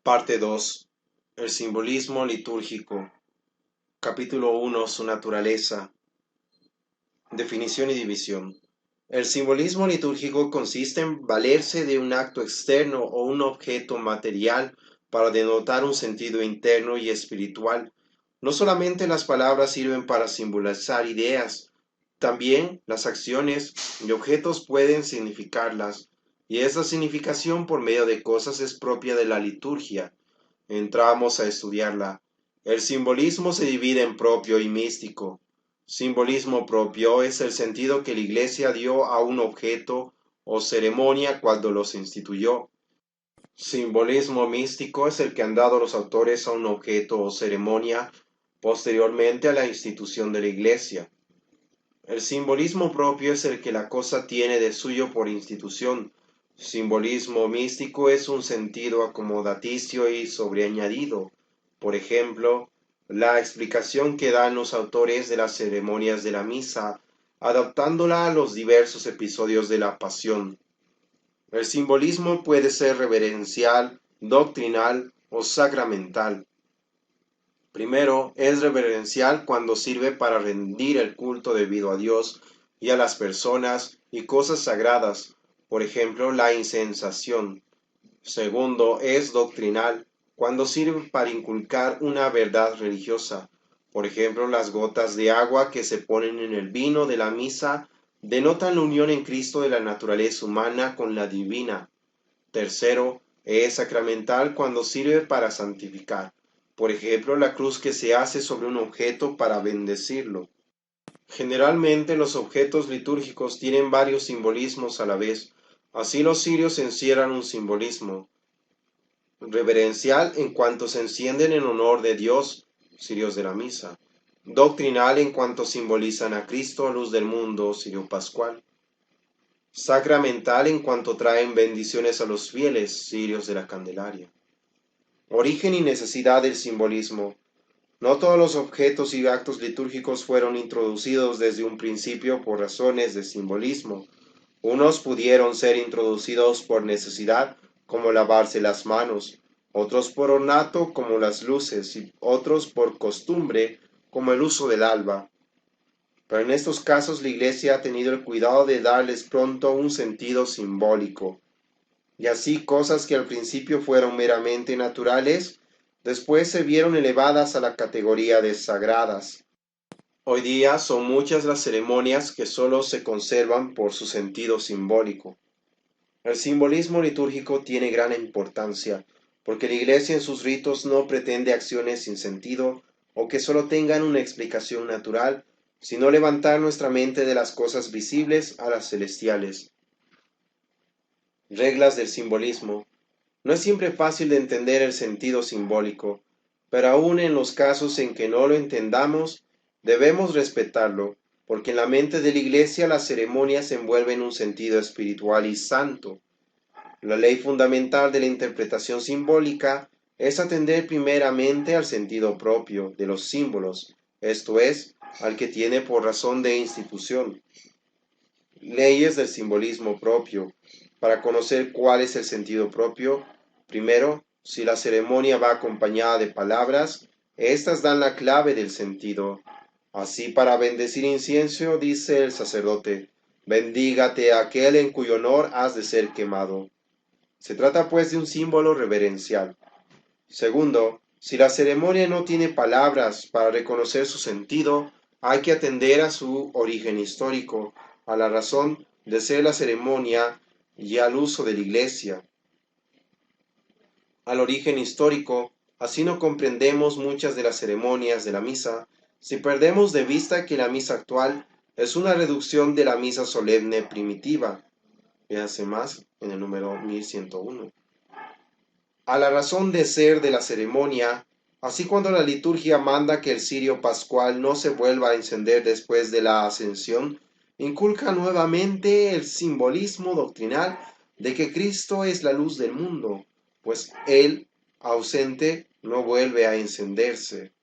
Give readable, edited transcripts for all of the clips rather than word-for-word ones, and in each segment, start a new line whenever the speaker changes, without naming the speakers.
Parte 2. El simbolismo litúrgico. Capítulo 1. Su naturaleza. Definición y división. El simbolismo litúrgico consiste en valerse de un acto externo o un objeto material para denotar un sentido interno y espiritual. No solamente las palabras sirven para simbolizar ideas, también las acciones y objetos pueden significarlas, y esa significación por medio de cosas es propia de la liturgia. Entramos a estudiarla. El simbolismo se divide en propio y místico. Simbolismo propio es el sentido que la Iglesia dio a un objeto o ceremonia cuando los instituyó. Simbolismo místico es el que han dado los autores a un objeto o ceremonia posteriormente a la institución de la Iglesia. El simbolismo propio es el que la cosa tiene de suyo por institución. Simbolismo místico es un sentido acomodaticio y sobreañadido. Por ejemplo, la explicación que dan los autores de las ceremonias de la misa, adaptándola a los diversos episodios de la Pasión. El simbolismo puede ser reverencial, doctrinal o sacramental. Primero, es reverencial cuando sirve para rendir el culto debido a Dios y a las personas y cosas sagradas, por ejemplo, la incensación. Segundo, es doctrinal cuando sirve para inculcar una verdad religiosa. Por ejemplo, las gotas de agua que se ponen en el vino de la misa denotan la unión en Cristo de la naturaleza humana con la divina. Tercero, es sacramental cuando sirve para santificar. Por ejemplo, la cruz que se hace sobre un objeto para bendecirlo. Generalmente los objetos litúrgicos tienen varios simbolismos a la vez. Así los cirios encierran un simbolismo reverencial en cuanto se encienden en honor de Dios, cirios de la misa. Doctrinal en cuanto simbolizan a Cristo, luz del mundo, cirio pascual. Sacramental en cuanto traen bendiciones a los fieles, cirios de la Candelaria. Origen y necesidad del simbolismo. No todos los objetos y actos litúrgicos fueron introducidos desde un principio por razones de simbolismo. Unos pudieron ser introducidos por necesidad, como lavarse las manos, otros por ornato, como las luces, y otros por costumbre, como el uso del alba. Pero en estos casos la Iglesia ha tenido el cuidado de darles pronto un sentido simbólico. Y así cosas que al principio fueron meramente naturales, después se vieron elevadas a la categoría de sagradas. Hoy día son muchas las ceremonias que sólo se conservan por su sentido simbólico. El simbolismo litúrgico tiene gran importancia, porque la Iglesia en sus ritos no pretende acciones sin sentido o que sólo tengan una explicación natural, sino levantar nuestra mente de las cosas visibles a las celestiales. Reglas del simbolismo. No es siempre fácil de entender el sentido simbólico, pero aun en los casos en que no lo entendamos, debemos respetarlo, porque en la mente de la Iglesia las ceremonias envuelven un sentido espiritual y santo. La ley fundamental de la interpretación simbólica es atender primeramente al sentido propio de los símbolos, esto es, al que tiene por razón de institución. Leyes del simbolismo propio. Para conocer cuál es el sentido propio, primero, si la ceremonia va acompañada de palabras, éstas dan la clave del sentido. Así, para bendecir incienso, dice el sacerdote, bendígate aquel en cuyo honor has de ser quemado. Se trata pues de un símbolo reverencial. Segundo, si la ceremonia no tiene palabras para reconocer su sentido, hay que atender a su origen histórico, a la razón de ser la ceremonia y al uso de la Iglesia. Al origen histórico, así no comprendemos muchas de las ceremonias de la misa, si perdemos de vista que la misa actual es una reducción de la misa solemne primitiva. Véanse más en el número 1101. A la razón de ser de la ceremonia, así cuando la liturgia manda que el cirio pascual no se vuelva a encender después de la ascensión, inculca nuevamente el simbolismo doctrinal de que Cristo es la luz del mundo, pues Él, ausente, no vuelve a encenderse.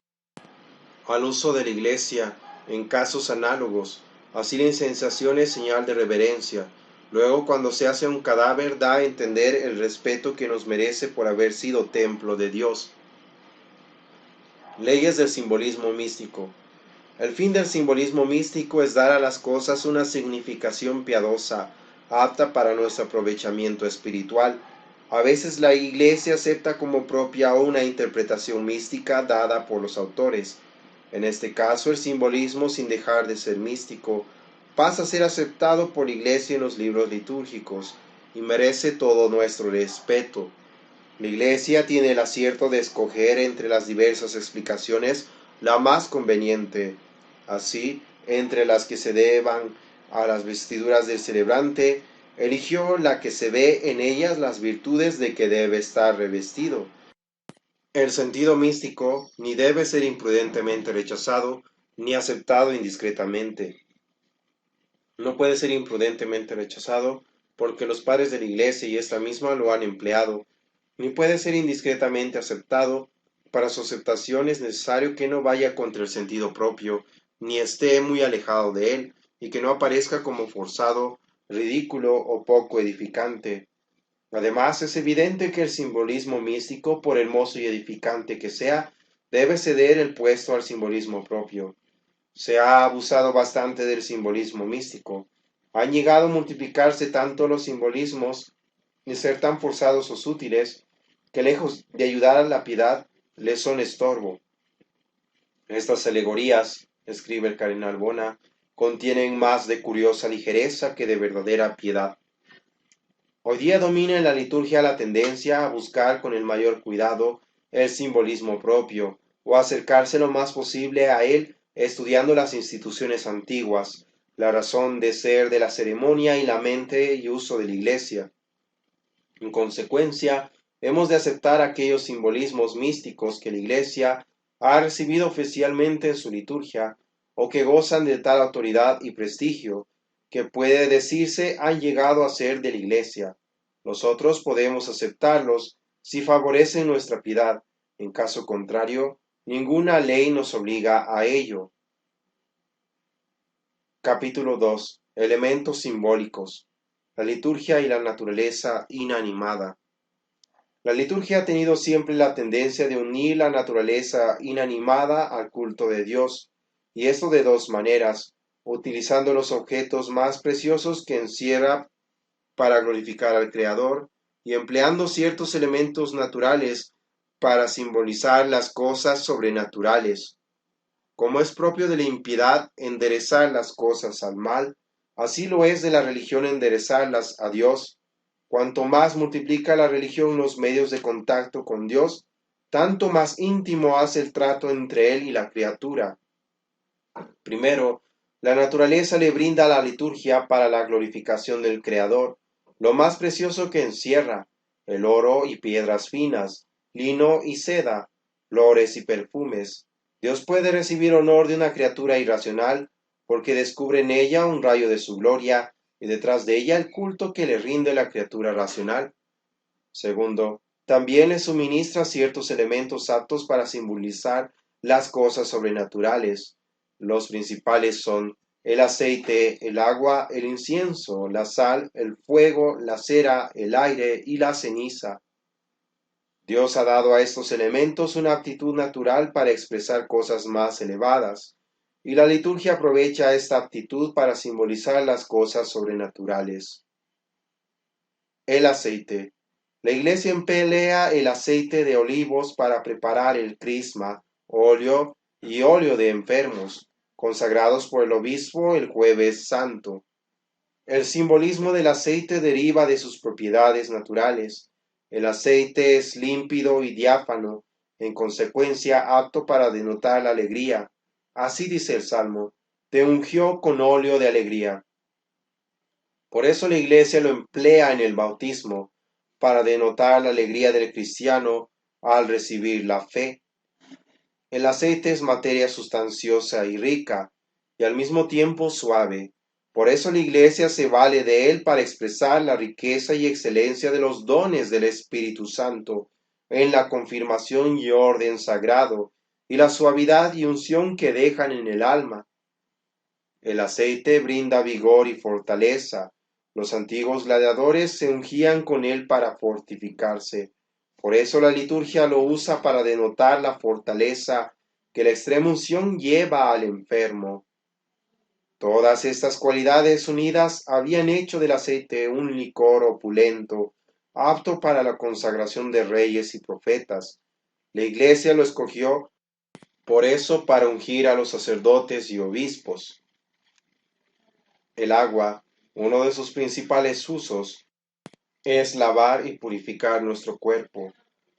Al uso de la Iglesia, en casos análogos, así la incensación es señal de reverencia. Luego, cuando se hace un cadáver, da a entender el respeto que nos merece por haber sido templo de Dios. Leyes del simbolismo místico. El fin del simbolismo místico es dar a las cosas una significación piadosa, apta para nuestro aprovechamiento espiritual. A veces la Iglesia acepta como propia una interpretación mística dada por los autores. En este caso, el simbolismo, sin dejar de ser místico, pasa a ser aceptado por la Iglesia en los libros litúrgicos y merece todo nuestro respeto. La Iglesia tiene el acierto de escoger entre las diversas explicaciones la más conveniente. Así, entre las que se deban a las vestiduras del celebrante, eligió la que se ve en ellas las virtudes de que debe estar revestido. El sentido místico ni debe ser imprudentemente rechazado ni aceptado indiscretamente. No puede ser imprudentemente rechazado porque los padres de la Iglesia y esta misma lo han empleado, ni puede ser indiscretamente aceptado. Para su aceptación es necesario que no vaya contra el sentido propio, ni esté muy alejado de él, y que no aparezca como forzado, ridículo o poco edificante. Además, es evidente que el simbolismo místico, por hermoso y edificante que sea, debe ceder el puesto al simbolismo propio. Se ha abusado bastante del simbolismo místico. Han llegado a multiplicarse tanto los simbolismos y ser tan forzados o sutiles que lejos de ayudar a la piedad, les son estorbo. Estas alegorías, escribe el cardenal Bona, contienen más de curiosa ligereza que de verdadera piedad. Hoy día domina en la liturgia la tendencia a buscar con el mayor cuidado el simbolismo propio, o acercarse lo más posible a él estudiando las instituciones antiguas, la razón de ser de la ceremonia y la mente y uso de la Iglesia. En consecuencia, hemos de aceptar aquellos simbolismos místicos que la Iglesia ha recibido oficialmente en su liturgia, o que gozan de tal autoridad y prestigio, que puede decirse han llegado a ser de la Iglesia. Nosotros podemos aceptarlos si favorecen nuestra piedad. En caso contrario, ninguna ley nos obliga a ello. Capítulo 2. Elementos simbólicos. La liturgia y la naturaleza inanimada. La liturgia ha tenido siempre la tendencia de unir la naturaleza inanimada al culto de Dios, y esto de dos maneras, utilizando los objetos más preciosos que encierra para glorificar al Creador, y empleando ciertos elementos naturales para simbolizar las cosas sobrenaturales. Como es propio de la impiedad enderezar las cosas al mal, así lo es de la religión enderezarlas a Dios. Cuanto más multiplica la religión los medios de contacto con Dios, tanto más íntimo hace el trato entre Él y la criatura. Primero, la naturaleza le brinda a la liturgia para la glorificación del Creador, lo más precioso que encierra, el oro y piedras finas, lino y seda, flores y perfumes. Dios puede recibir honor de una criatura irracional porque descubre en ella un rayo de su gloria y detrás de ella el culto que le rinde la criatura racional. Segundo, también le suministra ciertos elementos aptos para simbolizar las cosas sobrenaturales. Los principales son el aceite, el agua, el incienso, la sal, el fuego, la cera, el aire y la ceniza. Dios ha dado a estos elementos una aptitud natural para expresar cosas más elevadas, y la liturgia aprovecha esta aptitud para simbolizar las cosas sobrenaturales. El aceite. La Iglesia emplea el aceite de olivos para preparar el crisma, óleo y óleo de enfermos, consagrados por el obispo el Jueves Santo. El simbolismo del aceite deriva de sus propiedades naturales. El aceite es límpido y diáfano, en consecuencia apto para denotar la alegría. Así dice el Salmo, te ungió con óleo de alegría. Por eso la Iglesia lo emplea en el bautismo, para denotar la alegría del cristiano al recibir la fe. El aceite es materia sustanciosa y rica, y al mismo tiempo suave. Por eso la Iglesia se vale de él para expresar la riqueza y excelencia de los dones del Espíritu Santo en la confirmación y orden sagrado, y la suavidad y unción que dejan en el alma. El aceite brinda vigor y fortaleza, Los antiguos gladiadores se ungían con él para fortificarse. Por eso la liturgia lo usa para denotar la fortaleza que la extrema unción lleva al enfermo. Todas estas cualidades unidas habían hecho del aceite un licor opulento, apto para la consagración de reyes y profetas. La Iglesia lo escogió por eso para ungir a los sacerdotes y obispos. El agua, uno de sus principales usos, es lavar y purificar nuestro cuerpo.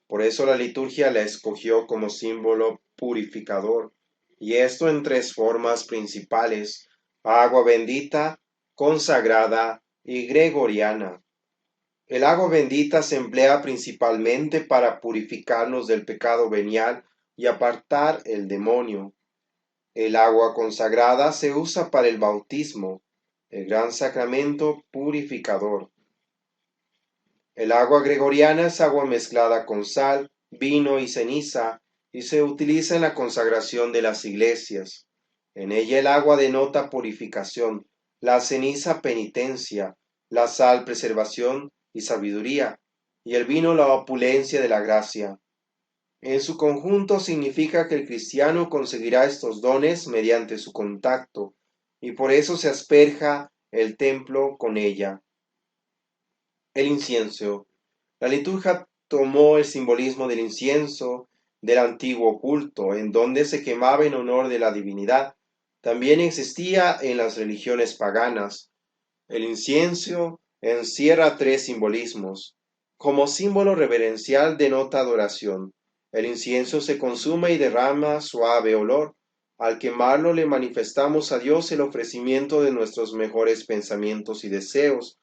Por eso la liturgia la escogió como símbolo purificador, y esto en tres formas principales: agua bendita, consagrada y gregoriana. El agua bendita se emplea principalmente para purificarnos del pecado venial y apartar el demonio. El agua consagrada se usa para el bautismo, el gran sacramento purificador. El agua gregoriana es agua mezclada con sal, vino y ceniza, y se utiliza en la consagración de las iglesias. En ella el agua denota purificación, la ceniza penitencia, la sal preservación y sabiduría, y el vino la opulencia de la gracia. En su conjunto significa que el cristiano conseguirá estos dones mediante su contacto, y por eso se asperja el templo con ella. El incienso. La liturgia tomó el simbolismo del incienso del antiguo culto, en donde se quemaba en honor de la divinidad. También existía en las religiones paganas. El incienso encierra tres simbolismos. Como símbolo reverencial denota adoración. El incienso se consume y derrama suave olor. Al quemarlo le manifestamos a Dios el ofrecimiento de nuestros mejores pensamientos y deseos,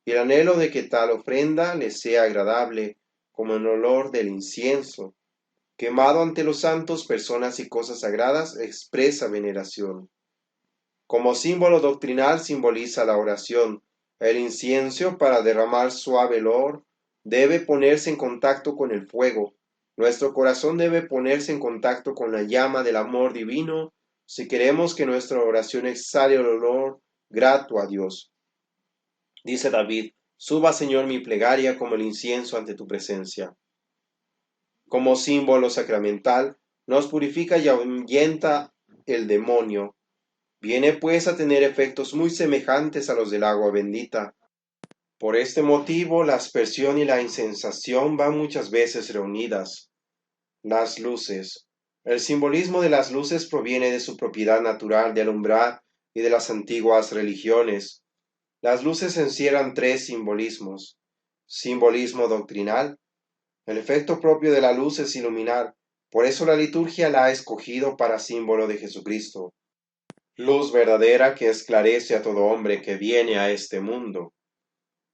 y el anhelo de que tal ofrenda le sea agradable, como el olor del incienso. Quemado ante los santos, personas y cosas sagradas, expresa veneración. Como símbolo doctrinal simboliza la oración. El incienso, para derramar suave olor, debe ponerse en contacto con el fuego. Nuestro corazón debe ponerse en contacto con la llama del amor divino si queremos que nuestra oración exhale el olor grato a Dios. Dice David: suba, Señor, mi plegaria como el incienso ante tu presencia. Como símbolo sacramental, nos purifica y ahuyenta el demonio. Viene pues a tener efectos muy semejantes a los del agua bendita. Por este motivo, la aspersión y la incensación van muchas veces reunidas. Las luces. El simbolismo de las luces proviene de su propiedad natural de alumbrar y de las antiguas religiones. Las luces encierran tres simbolismos. Simbolismo doctrinal. El efecto propio de la luz es iluminar, por eso la liturgia la ha escogido para símbolo de Jesucristo. Luz verdadera que esclarece a todo hombre que viene a este mundo.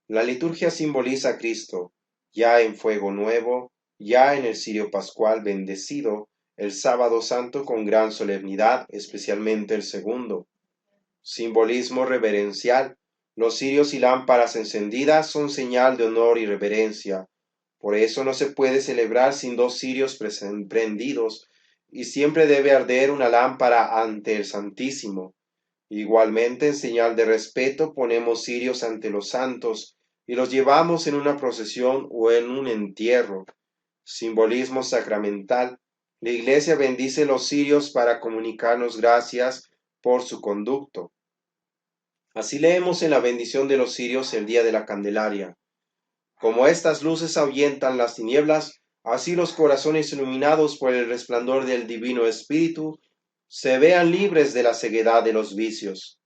La liturgia simboliza a Cristo, ya en fuego nuevo, ya en el cirio pascual bendecido, el sábado santo con gran solemnidad, especialmente el segundo. Simbolismo reverencial. Los cirios y lámparas encendidas son señal de honor y reverencia. Por eso no se puede celebrar sin dos cirios prendidos, y siempre debe arder una lámpara ante el Santísimo. Igualmente, en señal de respeto, ponemos cirios ante los santos y los llevamos en una procesión o en un entierro. Simbolismo sacramental. La Iglesia bendice los cirios para comunicarnos gracias por su conducto. Así leemos en la bendición de los cirios el día de la Candelaria: como estas luces ahuyentan las tinieblas, así los corazones iluminados por el resplandor del Divino Espíritu se vean libres de la ceguedad de los vicios.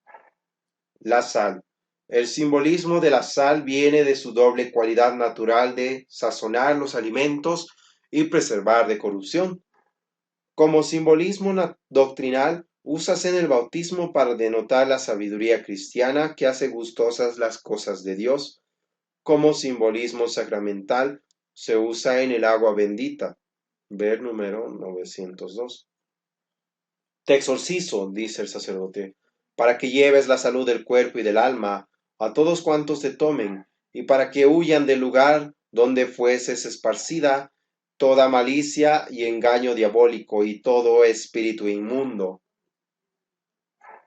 La sal. El simbolismo de la sal viene de su doble cualidad natural de sazonar los alimentos y preservar de corrupción. Como simbolismo doctrinal, úsase en el bautismo para denotar la sabiduría cristiana que hace gustosas las cosas de Dios. Como simbolismo sacramental, se usa en el agua bendita. Ver número 902. Te exorcizo, dice el sacerdote, para que lleves la salud del cuerpo y del alma a todos cuantos te tomen, y para que huyan del lugar donde fueses esparcida toda malicia y engaño diabólico y todo espíritu inmundo.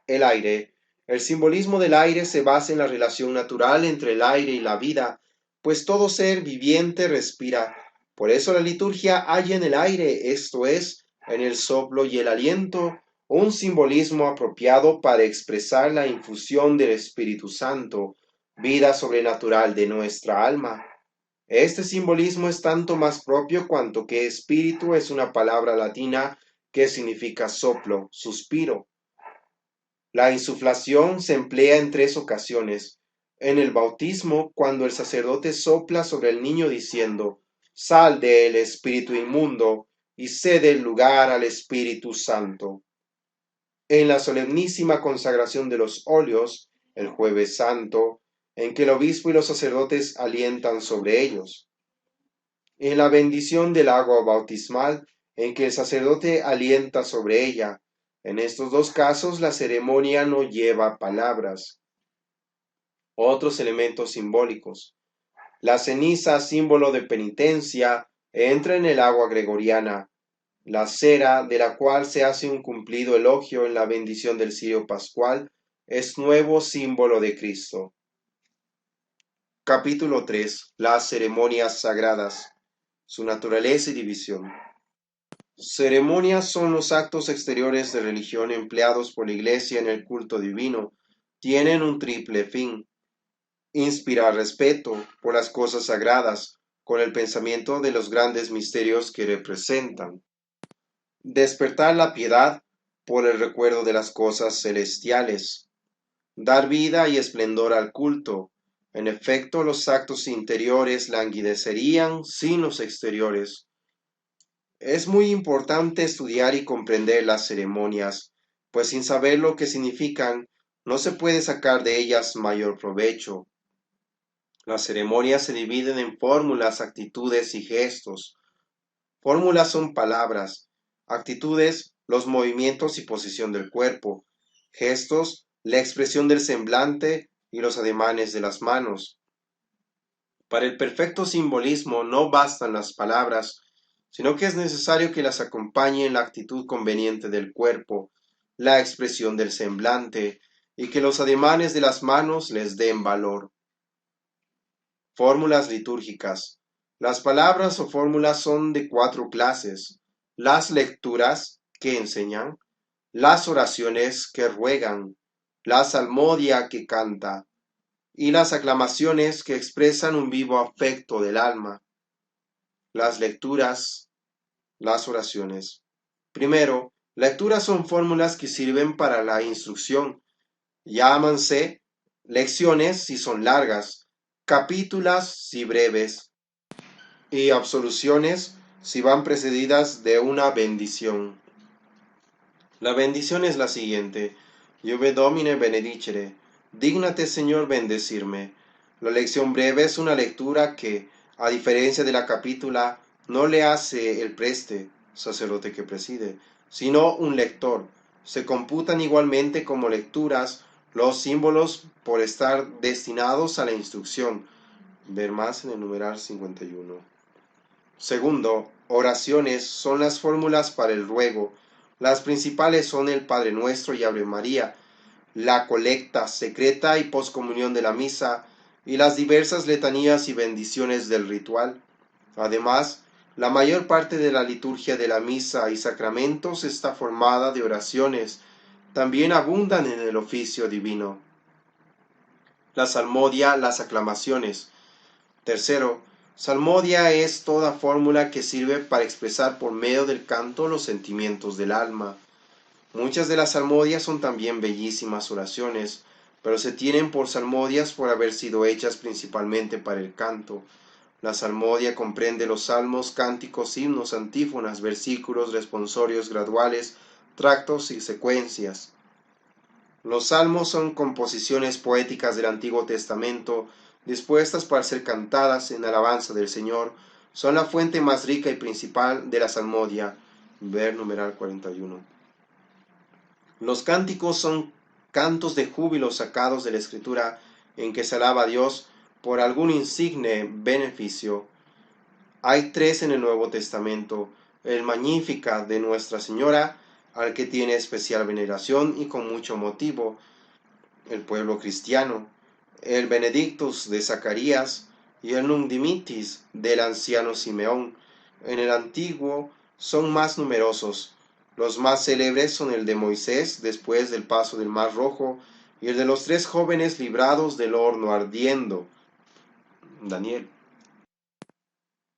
El aire. El simbolismo del aire se basa en la relación natural entre el aire y la vida, pues todo ser viviente respira. Por eso la liturgia halla en el aire, esto es, en el soplo y el aliento, un simbolismo apropiado para expresar la infusión del Espíritu Santo, vida sobrenatural de nuestra alma. Este simbolismo es tanto más propio cuanto que espíritu es una palabra latina que significa soplo, suspiro. La insuflación se emplea en tres ocasiones. En el bautismo, cuando el sacerdote sopla sobre el niño diciendo, sal del espíritu inmundo y cede el lugar al Espíritu Santo. En la solemnísima consagración de los óleos, el jueves santo, en que el obispo y los sacerdotes alientan sobre ellos. En la bendición del agua bautismal, en que el sacerdote alienta sobre ella. En estos dos casos la ceremonia no lleva palabras. Otros elementos simbólicos. La ceniza, símbolo de penitencia, entra en el agua gregoriana. La cera, de la cual se hace un cumplido elogio en la bendición del cirio pascual, es nuevo símbolo de Cristo. Capítulo 3. Las ceremonias sagradas. Su naturaleza y división. Ceremonias son los actos exteriores de religión empleados por la Iglesia en el culto divino. Tienen un triple fin: inspirar respeto por las cosas sagradas, con el pensamiento de los grandes misterios que representan; despertar la piedad por el recuerdo de las cosas celestiales; dar vida y esplendor al culto. En efecto, los actos interiores languidecerían sin los exteriores. Es muy importante estudiar y comprender las ceremonias, pues sin saber lo que significan, no se puede sacar de ellas mayor provecho. Las ceremonias se dividen en fórmulas, actitudes y gestos. Fórmulas son palabras, actitudes, los movimientos y posición del cuerpo, gestos, la expresión del semblante y los ademanes de las manos. Para el perfecto simbolismo no bastan las palabras, sino que es necesario que las acompañe la actitud conveniente del cuerpo, la expresión del semblante, y que los ademanes de las manos les den valor. Fórmulas litúrgicas. Las palabras o fórmulas son de 4 clases: las lecturas, que enseñan; las oraciones, que ruegan; la salmodia, que canta; y las aclamaciones, que expresan un vivo afecto del alma. Las lecturas, las oraciones. Primero, lecturas son fórmulas que sirven para la instrucción. Llámanse lecciones si son largas, capítulas si breves, y absoluciones si van precedidas de una bendición. La bendición es la siguiente: Iuve Domine benedicere, dígnate Señor bendecirme. La lección breve es una lectura que, a diferencia de la capítula, no le hace el preste, sacerdote que preside, sino un lector. Se computan igualmente como lecturas los símbolos por estar destinados a la instrucción. Ver más en el numeral 51. Segundo, oraciones son las fórmulas para el ruego. Las principales son el Padre Nuestro y Ave María, la colecta secreta y poscomunión de la misa, y las diversas letanías y bendiciones del ritual. Además, la mayor parte de la liturgia de la misa y sacramentos está formada de oraciones. También abundan en el oficio divino. La salmodia, las aclamaciones. Tercero, salmodia es toda fórmula que sirve para expresar por medio del canto los sentimientos del alma. Muchas de las salmodias son también bellísimas oraciones, pero se tienen por salmodias por haber sido hechas principalmente para el canto. La salmodia comprende los salmos, cánticos, himnos, antífonas, versículos, responsorios graduales, tractos y secuencias. Los salmos son composiciones poéticas del Antiguo Testamento, dispuestas para ser cantadas en alabanza del Señor. Son la fuente más rica y principal de la salmodia. Ver numeral 41. Los cánticos son cantos de júbilo sacados de la Escritura, en que se alaba a Dios por algún insigne beneficio. Hay 3 en el Nuevo Testamento: el Magnífica de Nuestra Señora, al que tiene especial veneración y con mucho motivo; el pueblo cristiano, el Benedictus de Zacarías y el Nunc Dimittis del anciano Simeón. En el antiguo son más numerosos. Los más célebres son el de Moisés después del paso del Mar Rojo y el de los tres jóvenes librados del horno ardiendo, Daniel.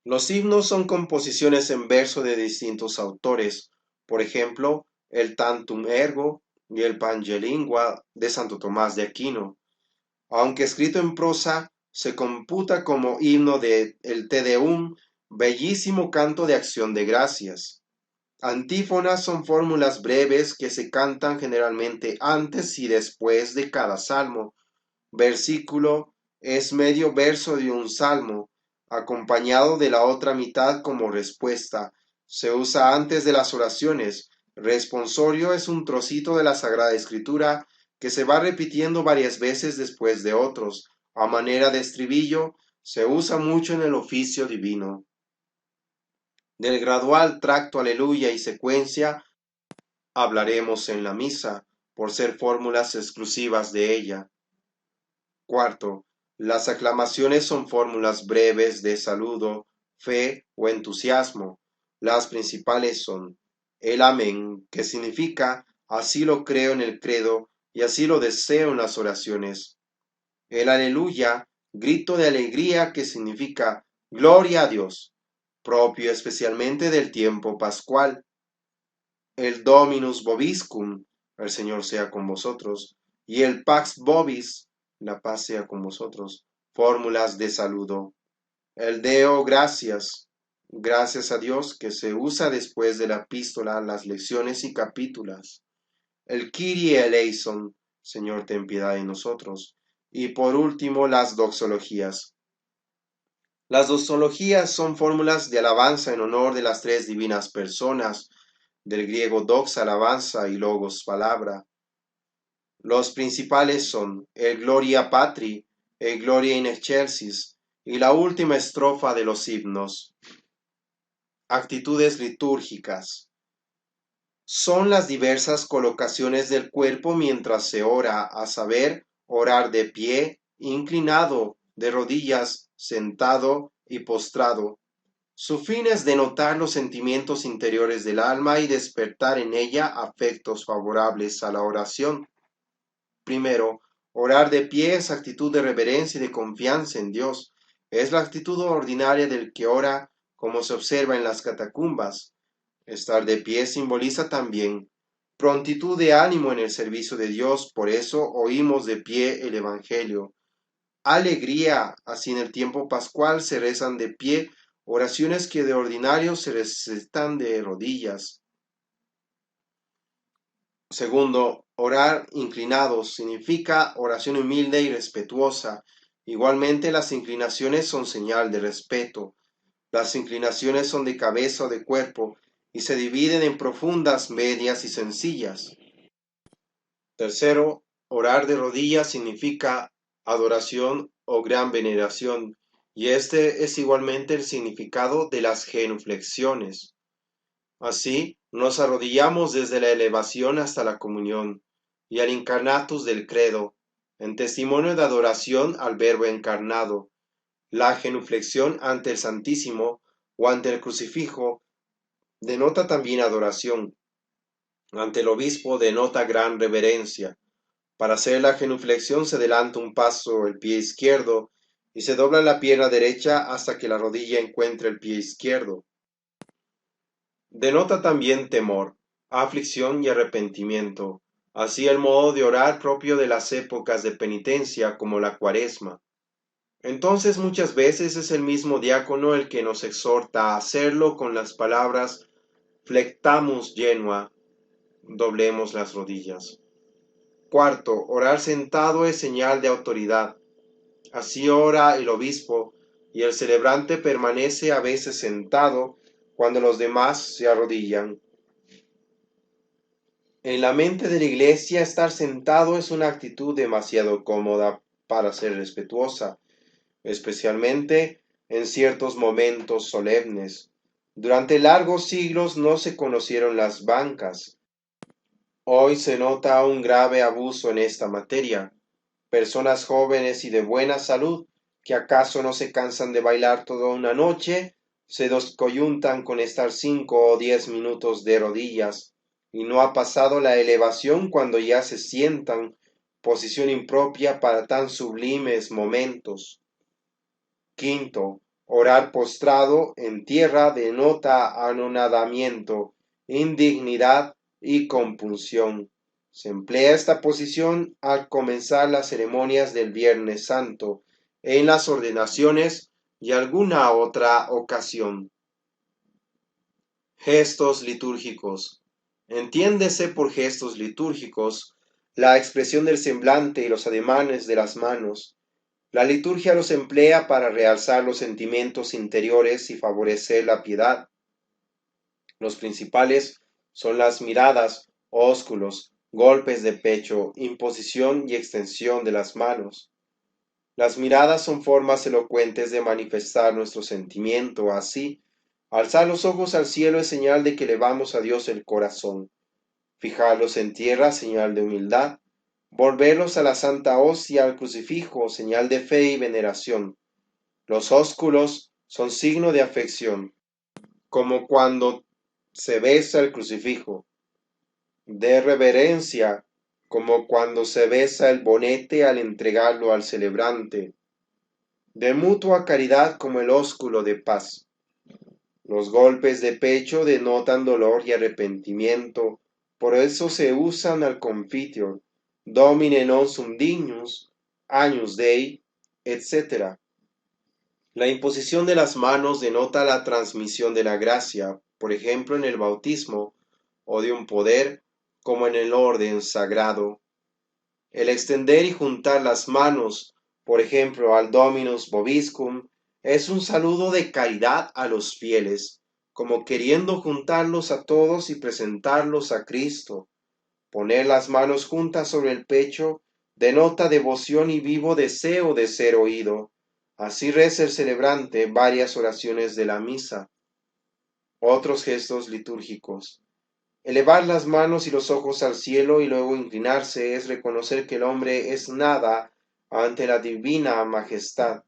Los himnos son composiciones en verso de distintos autores, por ejemplo, el Tantum Ergo y el Pangelingua de Santo Tomás de Aquino. Aunque escrito en prosa, se computa como himno de el Te Deum, bellísimo canto de acción de gracias. Antífonas son fórmulas breves que se cantan generalmente antes y después de cada salmo. Versículo es medio verso de un salmo, acompañado de la otra mitad como respuesta. Se usa antes de las oraciones. Responsorio es un trocito de la Sagrada Escritura que se va repitiendo varias veces después de otros. A manera de estribillo, se usa mucho en el oficio divino. Del gradual tracto aleluya y secuencia hablaremos en la misa, por ser fórmulas exclusivas de ella. Cuarto, las aclamaciones son fórmulas breves de saludo, fe o entusiasmo. Las principales son el amén, que significa así lo creo en el credo y así lo deseo en las oraciones. El aleluya, grito de alegría que significa gloria a Dios, propio especialmente del tiempo pascual. El Dominus Vobiscum, el Señor sea con vosotros, y el Pax Vobis, la paz sea con vosotros, fórmulas de saludo. El Deo gracias, gracias a Dios, que se usa después de la epístola, las lecciones y capítulas. El Kyrie eleison, Señor ten piedad de nosotros. Y por último, las doxologías. Las doxologías son fórmulas de alabanza en honor de las tres divinas personas, del griego doxa, alabanza, y logos, palabra. Los principales son el Gloria Patri, el Gloria in Excelsis y la última estrofa de los himnos. Actitudes litúrgicas. Son las diversas colocaciones del cuerpo mientras se ora, a saber, orar de pie, inclinado, de rodillas, sentado y postrado. Su fin es denotar los sentimientos interiores del alma y despertar en ella afectos favorables a la oración. Primero, orar de pie es actitud de reverencia y de confianza en Dios. Es la actitud ordinaria del que ora, como se observa en las catacumbas. Estar de pie simboliza también prontitud de ánimo en el servicio de Dios, por eso oímos de pie el Evangelio. Alegría, así en el tiempo pascual se rezan de pie oraciones que de ordinario se recitan de rodillas. Segundo, orar inclinados significa oración humilde y respetuosa. Igualmente las inclinaciones son señal de respeto. Las inclinaciones son de cabeza o de cuerpo y se dividen en profundas, medias y sencillas. Tercero, orar de rodillas significa adoración o gran veneración, y este es igualmente el significado de las genuflexiones. Así, nos arrodillamos desde la elevación hasta la comunión y al incarnatus del credo, en testimonio de adoración al Verbo encarnado. La genuflexión ante el Santísimo o ante el crucifijo denota también adoración. Ante el obispo denota gran reverencia. Para hacer la genuflexión se adelanta un paso el pie izquierdo y se dobla la pierna derecha hasta que la rodilla encuentre el pie izquierdo. Denota también temor, aflicción y arrepentimiento, así el modo de orar propio de las épocas de penitencia como la Cuaresma. Entonces muchas veces es el mismo diácono el que nos exhorta a hacerlo con las palabras flectamus genua, doblemos las rodillas. Cuarto, orar sentado es señal de autoridad. Así ora el obispo y el celebrante permanece a veces sentado cuando los demás se arrodillan. En la mente de la Iglesia, estar sentado es una actitud demasiado cómoda para ser respetuosa, especialmente en ciertos momentos solemnes. Durante largos siglos no se conocieron las bancas. Hoy se nota un grave abuso en esta materia. Personas jóvenes y de buena salud, que acaso no se cansan de bailar toda una noche, se descoyuntan con estar 5 o 10 minutos de rodillas, y no ha pasado la elevación cuando ya se sientan, posición impropia para tan sublimes momentos. Quinto, orar postrado en tierra denota anonadamiento, indignidad y compulsión. Se emplea esta posición al comenzar las ceremonias del Viernes Santo, en las ordenaciones y alguna otra ocasión. Gestos litúrgicos. Entiéndese por gestos litúrgicos la expresión del semblante y los ademanes de las manos. La liturgia los emplea para realzar los sentimientos interiores y favorecer la piedad. Los principales son las miradas, ósculos, golpes de pecho, imposición y extensión de las manos. Las miradas son formas elocuentes de manifestar nuestro sentimiento. Así, alzar los ojos al cielo es señal de que elevamos a Dios el corazón. Fijarlos en tierra, señal de humildad. Volverlos a la Santa Hoz y al crucifijo, señal de fe y veneración. Los ósculos son signo de afección, como cuando se besa el crucifijo; de reverencia, como cuando se besa el bonete al entregarlo al celebrante; de mutua caridad, como el ósculo de paz. Los golpes de pecho denotan dolor y arrepentimiento, por eso se usan al Confiteor, Domine non sum dignus, Agnus Dei, etc. La imposición de las manos denota la transmisión de la gracia, por ejemplo en el bautismo, o de un poder, como en el orden sagrado. El extender y juntar las manos, por ejemplo al Dominus Vobiscum, es un saludo de caridad a los fieles, como queriendo juntarlos a todos y presentarlos a Cristo. Poner las manos juntas sobre el pecho denota devoción y vivo deseo de ser oído. Así reza el celebrante varias oraciones de la misa. Otros gestos litúrgicos. Elevar las manos y los ojos al cielo y luego inclinarse es reconocer que el hombre es nada ante la divina majestad.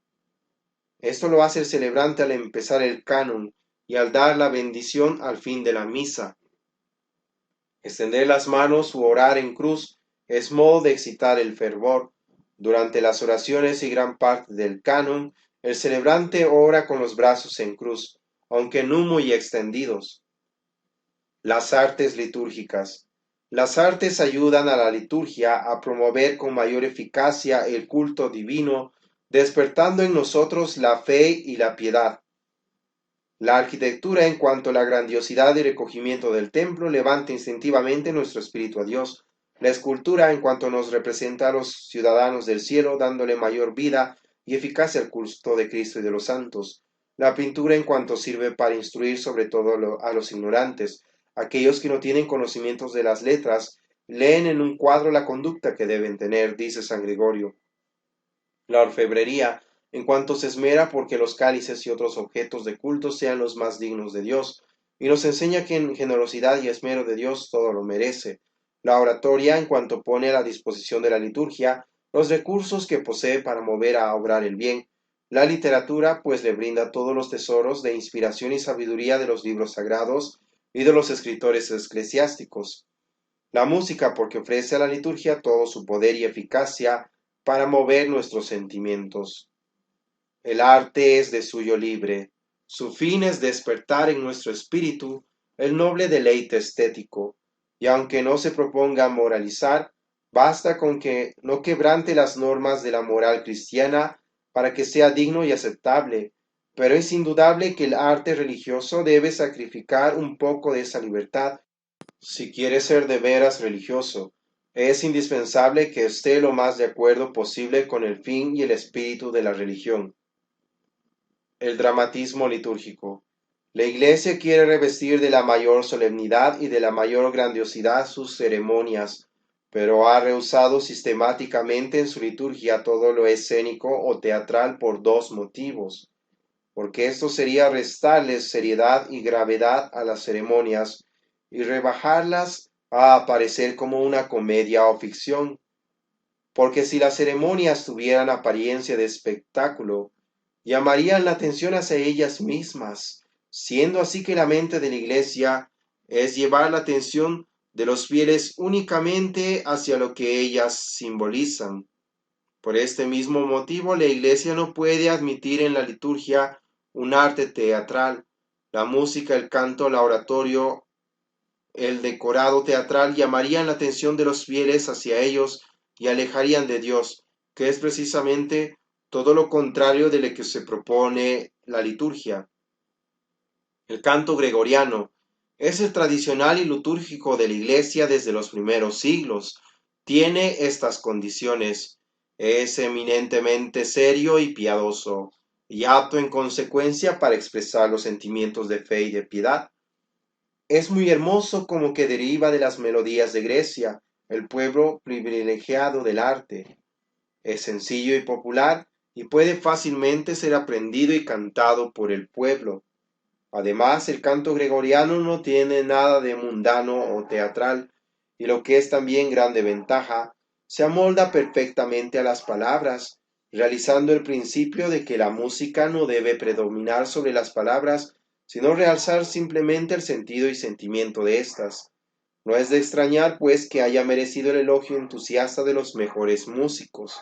Esto lo hace el celebrante al empezar el canon y al dar la bendición al fin de la misa. Extender las manos u orar en cruz es modo de excitar el fervor. Durante las oraciones y gran parte del canon, el celebrante ora con los brazos en cruz, aunque no muy extendidos. Las artes litúrgicas. Las artes ayudan a la liturgia a promover con mayor eficacia el culto divino, despertando en nosotros la fe y la piedad. La arquitectura, en cuanto a la grandiosidad y recogimiento del templo, levanta instintivamente nuestro espíritu a Dios. La escultura, en cuanto nos representa a los ciudadanos del cielo, dándole mayor vida y eficacia al culto de Cristo y de los santos. La pintura, en cuanto sirve para instruir sobre todo a los ignorantes. Aquellos que no tienen conocimientos de las letras, leen en un cuadro la conducta que deben tener, dice San Gregorio. La orfebrería, en cuanto se esmera porque los cálices y otros objetos de culto sean los más dignos de Dios, y nos enseña que en generosidad y esmero de Dios todo lo merece. La oratoria, en cuanto pone a la disposición de la liturgia los recursos que posee para mover a obrar el bien. La literatura, pues le brinda todos los tesoros de inspiración y sabiduría de los libros sagrados y de los escritores eclesiásticos. La música, porque ofrece a la liturgia todo su poder y eficacia para mover nuestros sentimientos. El arte es de suyo libre. Su fin es despertar en nuestro espíritu el noble deleite estético, y aunque no se proponga moralizar, basta con que no quebrante las normas de la moral cristiana para que sea digno y aceptable, pero es indudable que el arte religioso debe sacrificar un poco de esa libertad si quiere ser de veras religioso. Es indispensable que esté lo más de acuerdo posible con el fin y el espíritu de la religión. El dramatismo litúrgico. La Iglesia quiere revestir de la mayor solemnidad y de la mayor grandiosidad sus ceremonias, pero ha rehusado sistemáticamente en su liturgia todo lo escénico o teatral por dos motivos: porque esto sería restarles seriedad y gravedad a las ceremonias y rebajarlas a aparecer como una comedia o ficción, porque si las ceremonias tuvieran apariencia de espectáculo, llamarían la atención hacia ellas mismas, siendo así que la mente de la Iglesia es llevar la atención de los fieles únicamente hacia lo que ellas simbolizan. Por este mismo motivo, la Iglesia no puede admitir en la liturgia un arte teatral. La música, el canto, el oratorio, el decorado teatral llamarían la atención de los fieles hacia ellos y alejarían de Dios, que es precisamente todo lo contrario de lo que se propone la liturgia. El canto gregoriano es el tradicional y litúrgico de la Iglesia desde los primeros siglos. Tiene estas condiciones. Es eminentemente serio y piadoso, y apto en consecuencia para expresar los sentimientos de fe y de piedad. Es muy hermoso como que deriva de las melodías de Grecia, el pueblo privilegiado del arte. Es sencillo y popular y puede fácilmente ser aprendido y cantado por el pueblo. Además, el canto gregoriano no tiene nada de mundano o teatral, y lo que es también grande ventaja, se amolda perfectamente a las palabras, realizando el principio de que la música no debe predominar sobre las palabras, sino realzar simplemente el sentido y sentimiento de éstas. No es de extrañar, pues, que haya merecido el elogio entusiasta de los mejores músicos.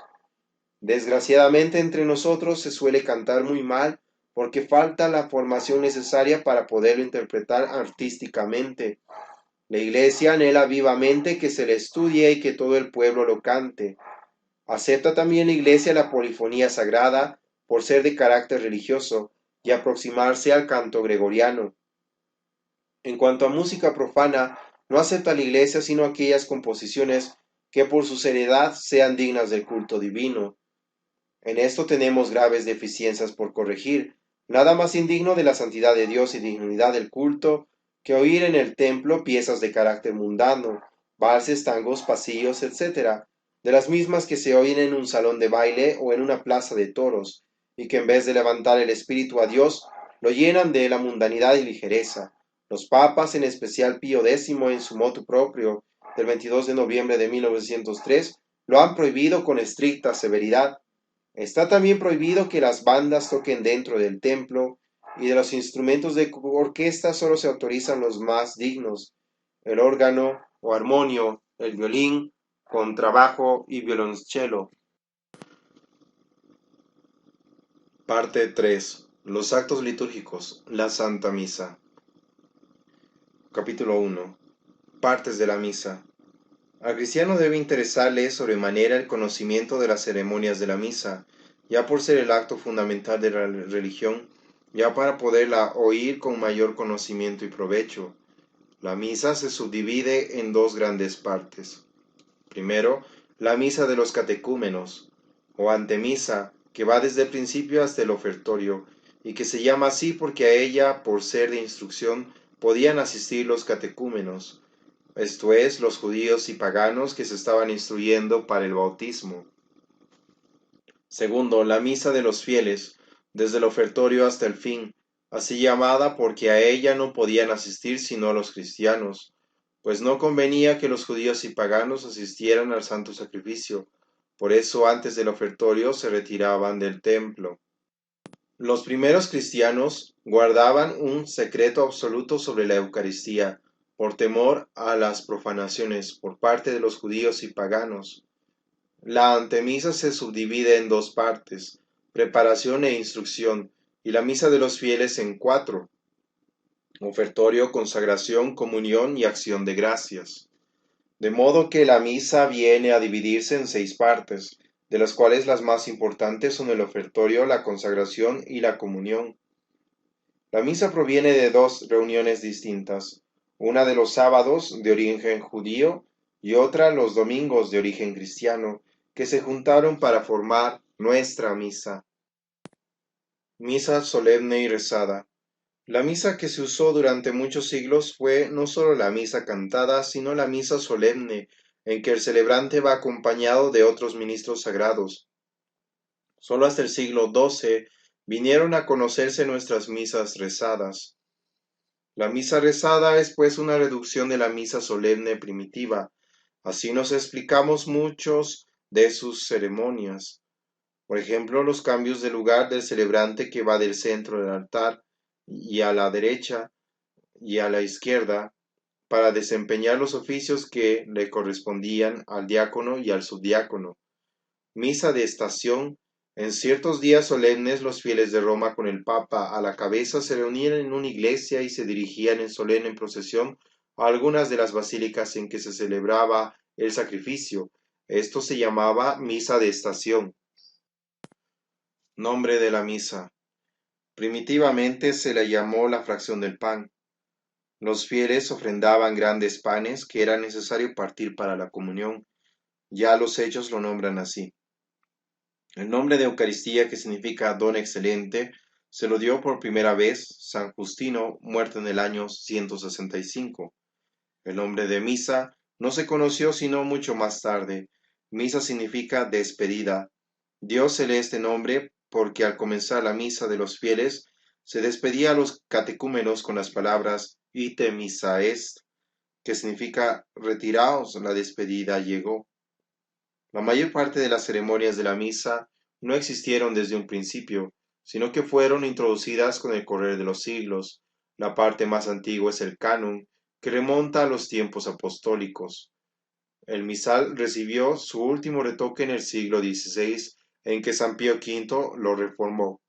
Desgraciadamente entre nosotros se suele cantar muy mal porque falta la formación necesaria para poderlo interpretar artísticamente. La Iglesia anhela vivamente que se le estudie y que todo el pueblo lo cante. Acepta también la Iglesia la polifonía sagrada por ser de carácter religioso y aproximarse al canto gregoriano. En cuanto a música profana, no acepta la Iglesia sino aquellas composiciones que por su seriedad sean dignas del culto divino. En esto tenemos graves deficiencias por corregir, nada más indigno de la santidad de Dios y dignidad del culto que oír en el templo piezas de carácter mundano, valses, tangos, pasillos, etc., de las mismas que se oyen en un salón de baile o en una plaza de toros, y que en vez de levantar el espíritu a Dios, lo llenan de la mundanidad y ligereza. Los papas, en especial Pío X, en su motu propio del 22 de noviembre de 1903, lo han prohibido con estricta severidad. Está también prohibido que las bandas toquen dentro del templo y de los instrumentos de orquesta solo se autorizan los más dignos, el órgano o armonio, el violín, contrabajo y violonchelo. Parte 3. Los actos litúrgicos. La Santa Misa. Capítulo 1. Partes de la Misa. Al cristiano debe interesarle sobremanera el conocimiento de las ceremonias de la misa, ya por ser el acto fundamental de la religión, ya para poderla oír con mayor conocimiento y provecho. La misa se subdivide en dos grandes partes. Primero, la misa de los catecúmenos, o antemisa, que va desde el principio hasta el ofertorio, y que se llama así porque a ella, por ser de instrucción, podían asistir los catecúmenos, esto es, los judíos y paganos que se estaban instruyendo para el bautismo. Segundo, la misa de los fieles, desde el ofertorio hasta el fin, así llamada porque a ella no podían asistir sino los cristianos, pues no convenía que los judíos y paganos asistieran al santo sacrificio, por eso antes del ofertorio se retiraban del templo. Los primeros cristianos guardaban un secreto absoluto sobre la Eucaristía, por temor a las profanaciones por parte de los judíos y paganos. La antemisa se subdivide en dos partes, preparación e instrucción, y la misa de los fieles en cuatro, ofertorio, consagración, comunión y acción de gracias. De modo que la misa viene a dividirse en 6 partes, de las cuales las más importantes son el ofertorio, la consagración y la comunión. La misa proviene de dos reuniones distintas, una de los sábados de origen judío y otra los domingos de origen cristiano, que se juntaron para formar nuestra misa. Misa solemne y rezada. La misa que se usó durante muchos siglos fue no sólo la misa cantada, sino la misa solemne, en que el celebrante va acompañado de otros ministros sagrados. Solo hasta el siglo XII vinieron a conocerse nuestras misas rezadas. La misa rezada es pues una reducción de la misa solemne primitiva. Así nos explicamos muchos de sus ceremonias. Por ejemplo, los cambios de lugar del celebrante que va del centro del altar y a la derecha y a la izquierda para desempeñar los oficios que le correspondían al diácono y al subdiácono. Misa de estación. En ciertos días solemnes los fieles de Roma con el Papa a la cabeza se reunían en una iglesia y se dirigían en solemne procesión a algunas de las basílicas en que se celebraba el sacrificio. Esto se llamaba misa de estación. Nombre de la misa. Primitivamente se le llamó la fracción del pan. Los fieles ofrendaban grandes panes que era necesario partir para la comunión. Ya los hechos lo nombran así. El nombre de Eucaristía, que significa don excelente, se lo dio por primera vez San Justino, muerto en el año 165. El nombre de misa no se conoció sino mucho más tarde. Misa significa despedida. Diósele este nombre porque al comenzar la misa de los fieles se despedía a los catecúmenos con las palabras ite missa est, que significa retiraos, la despedida llegó. La mayor parte de las ceremonias de la misa no existieron desde un principio, sino que fueron introducidas con el correr de los siglos. La parte más antigua es el canon, que remonta a los tiempos apostólicos. El misal recibió su último retoque en el siglo XVI, en que San Pío V lo reformó.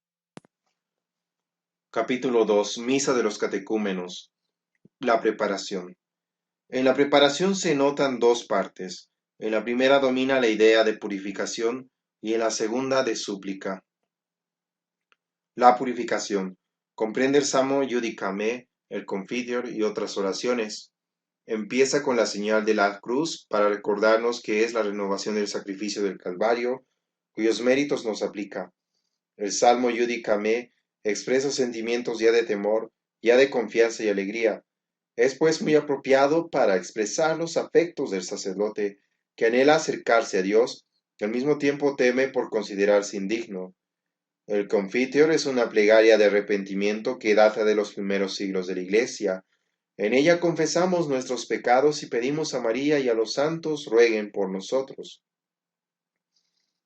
Capítulo 2. Misa de los catecúmenos. La preparación. En la preparación se notan dos partes. En la primera domina la idea de purificación y en la segunda de súplica. La purificación comprende el Salmo Judicame, el Confiteor y otras oraciones. Empieza con la señal de la cruz para recordarnos que es la renovación del sacrificio del Calvario, cuyos méritos nos aplica. El Salmo Judicame expresa sentimientos ya de temor, ya de confianza y alegría. Es pues muy apropiado para expresar los afectos del sacerdote que anhela acercarse a Dios, que al mismo tiempo teme por considerarse indigno. El Confiteor es una plegaria de arrepentimiento que data de los primeros siglos de la Iglesia. En ella confesamos nuestros pecados y pedimos a María y a los santos rueguen por nosotros.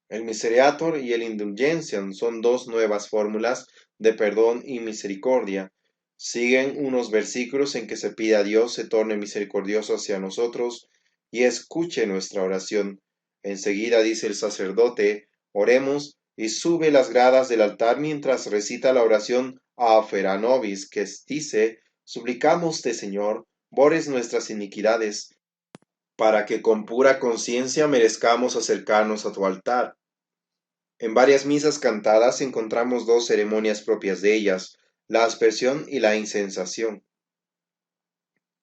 El Misereator y el Indulgentiam son dos nuevas fórmulas de perdón y misericordia. Siguen unos versículos en que se pide a Dios se torne misericordioso hacia nosotros y escuche nuestra oración. Enseguida dice el sacerdote, oremos, y sube las gradas del altar mientras recita la oración Afera Nobis, que dice, suplicámoste, Señor, borres nuestras iniquidades, para que con pura conciencia merezcamos acercarnos a tu altar. En varias misas cantadas encontramos dos ceremonias propias de ellas, la aspersión y la incensación.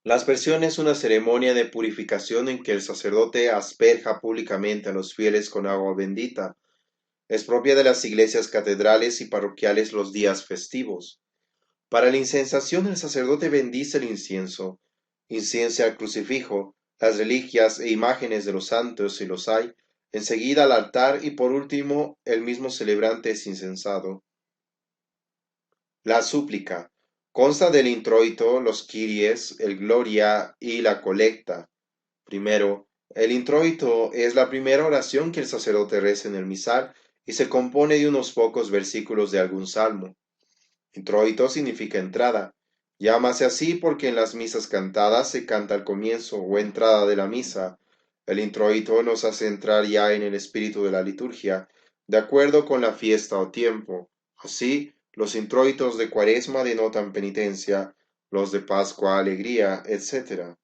La aspersión es una ceremonia de purificación en que el sacerdote asperja públicamente a los fieles con agua bendita. Es propia de las iglesias catedrales y parroquiales los días festivos. Para la incensación el sacerdote bendice el incienso, inciensa el crucifijo, las reliquias e imágenes de los santos si los hay, enseguida al altar y por último el mismo celebrante es incensado. La súplica consta del introito, los kyries, el gloria y la colecta. Primero, el introito es la primera oración que el sacerdote reza en el misal y se compone de unos pocos versículos de algún salmo. Introito significa entrada. Llámase así porque en las misas cantadas se canta al comienzo o entrada de la misa. El introito nos hace entrar ya en el espíritu de la liturgia, de acuerdo con la fiesta o tiempo. Así, los introitos de Cuaresma denotan penitencia, los de Pascua alegría, etc.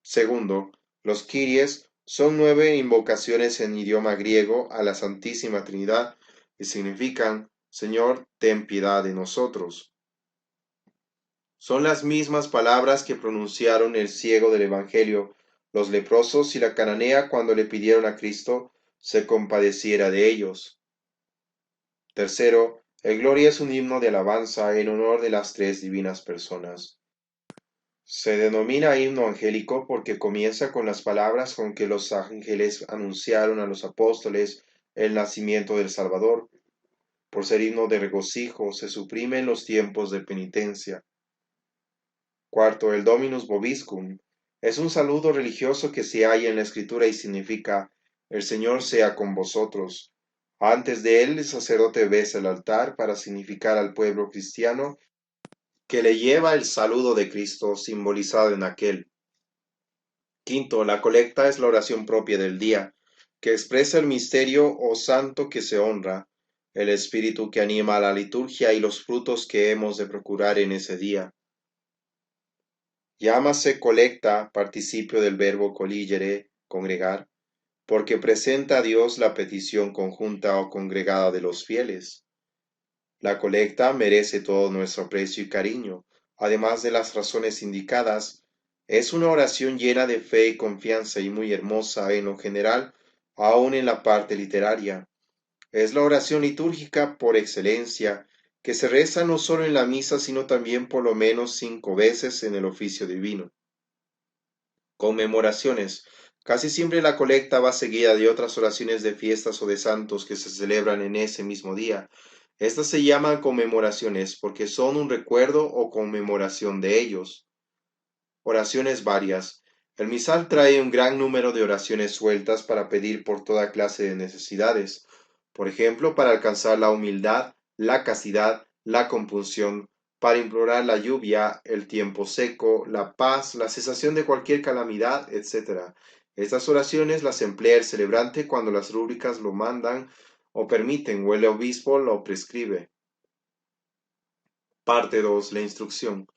Segundo, los Kyries son 9 invocaciones en idioma griego a la Santísima Trinidad y significan Señor, ten piedad de nosotros. Son las mismas palabras que pronunciaron el ciego del Evangelio, los leprosos y la cananea cuando le pidieron a Cristo se compadeciera de ellos. Tercero, el Gloria es un himno de alabanza en honor de las tres divinas personas. Se denomina himno angélico porque comienza con las palabras con que los ángeles anunciaron a los apóstoles el nacimiento del Salvador. Por ser himno de regocijo, se suprimen los tiempos de penitencia. Cuarto, el Dominus Vobiscum. Es un saludo religioso que se halla en la Escritura y significa: el Señor sea con vosotros. Antes de él, el sacerdote besa el altar para significar al pueblo cristiano que le lleva el saludo de Cristo simbolizado en aquel. Quinto, la colecta es la oración propia del día, que expresa el misterio o santo que se honra, el espíritu que anima a la liturgia y los frutos que hemos de procurar en ese día. Llámase colecta participio del verbo coligere, congregar, porque presenta a Dios la petición conjunta o congregada de los fieles. La colecta merece todo nuestro aprecio y cariño, además de las razones indicadas. Es una oración llena de fe y confianza y muy hermosa en lo general, aun en la parte literaria. Es la oración litúrgica por excelencia, que se reza no solo en la misa, sino también por lo menos 5 veces en el oficio divino. Conmemoraciones. Casi siempre la colecta va seguida de otras oraciones de fiestas o de santos que se celebran en ese mismo día. Estas se llaman conmemoraciones porque son un recuerdo o conmemoración de ellos. Oraciones varias. El misal trae un gran número de oraciones sueltas para pedir por toda clase de necesidades. Por ejemplo, para alcanzar la humildad, la castidad, la compunción, para implorar la lluvia, el tiempo seco, la paz, la cesación de cualquier calamidad, etc. Estas oraciones las emplea el celebrante cuando las rúbricas lo mandan o permiten o el obispo lo prescribe. Parte 2. La instrucción.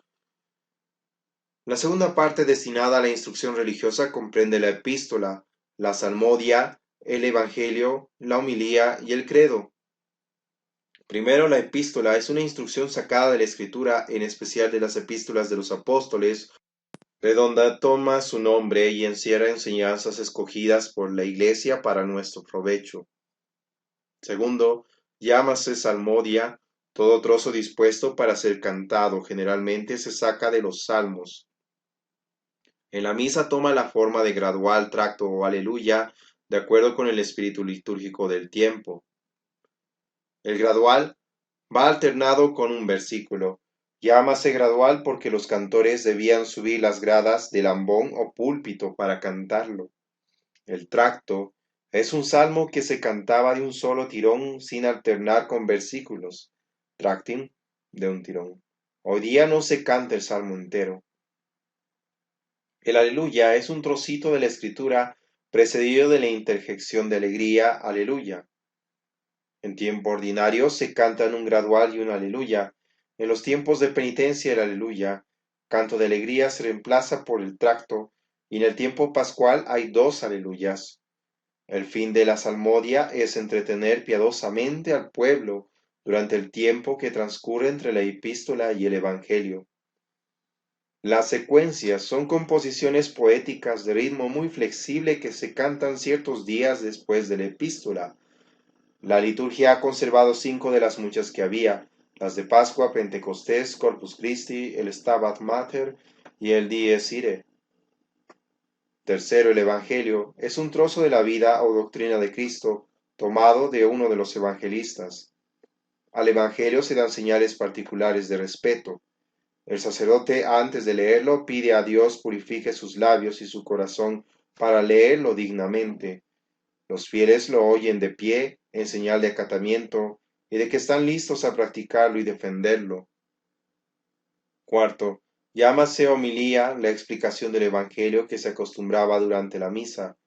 La segunda parte destinada a la instrucción religiosa comprende la epístola, la salmodia, el evangelio, la homilía y el credo. Primero, la epístola es una instrucción sacada de la Escritura, en especial de las epístolas de los apóstoles, de donde toma su nombre y encierra enseñanzas escogidas por la Iglesia para nuestro provecho. Segundo, llámase salmodia, todo trozo dispuesto para ser cantado, generalmente se saca de los salmos. En la misa toma la forma de gradual tracto o aleluya, de acuerdo con el espíritu litúrgico del tiempo. El gradual va alternado con un versículo. Llámase gradual porque los cantores debían subir las gradas del ambón o púlpito para cantarlo. El tracto es un salmo que se cantaba de un solo tirón sin alternar con versículos. Tracting, de un tirón. Hoy día no se canta el salmo entero. El aleluya es un trocito de la escritura precedido de la interjección de alegría, aleluya. En tiempo ordinario se cantan un gradual y un aleluya. En los tiempos de penitencia el aleluya, canto de alegría, se reemplaza por el tracto, y en el tiempo pascual hay 2 aleluyas. El fin de la salmodia es entretener piadosamente al pueblo durante el tiempo que transcurre entre la epístola y el evangelio. Las secuencias son composiciones poéticas de ritmo muy flexible que se cantan ciertos días después de la epístola. La liturgia ha conservado 5 de las muchas que había: las de Pascua, Pentecostés, Corpus Christi, el Stabat Mater y el Dies Irae. Tercero, el Evangelio es un trozo de la vida o doctrina de Cristo, tomado de uno de los evangelistas. Al Evangelio se dan señales particulares de respeto. El sacerdote, antes de leerlo, pide a Dios purifique sus labios y su corazón para leerlo dignamente. Los fieles lo oyen de pie, en señal de acatamiento, y de que están listos a practicarlo y defenderlo. Cuarto, llámase homilía la explicación del Evangelio que se acostumbraba durante la misa.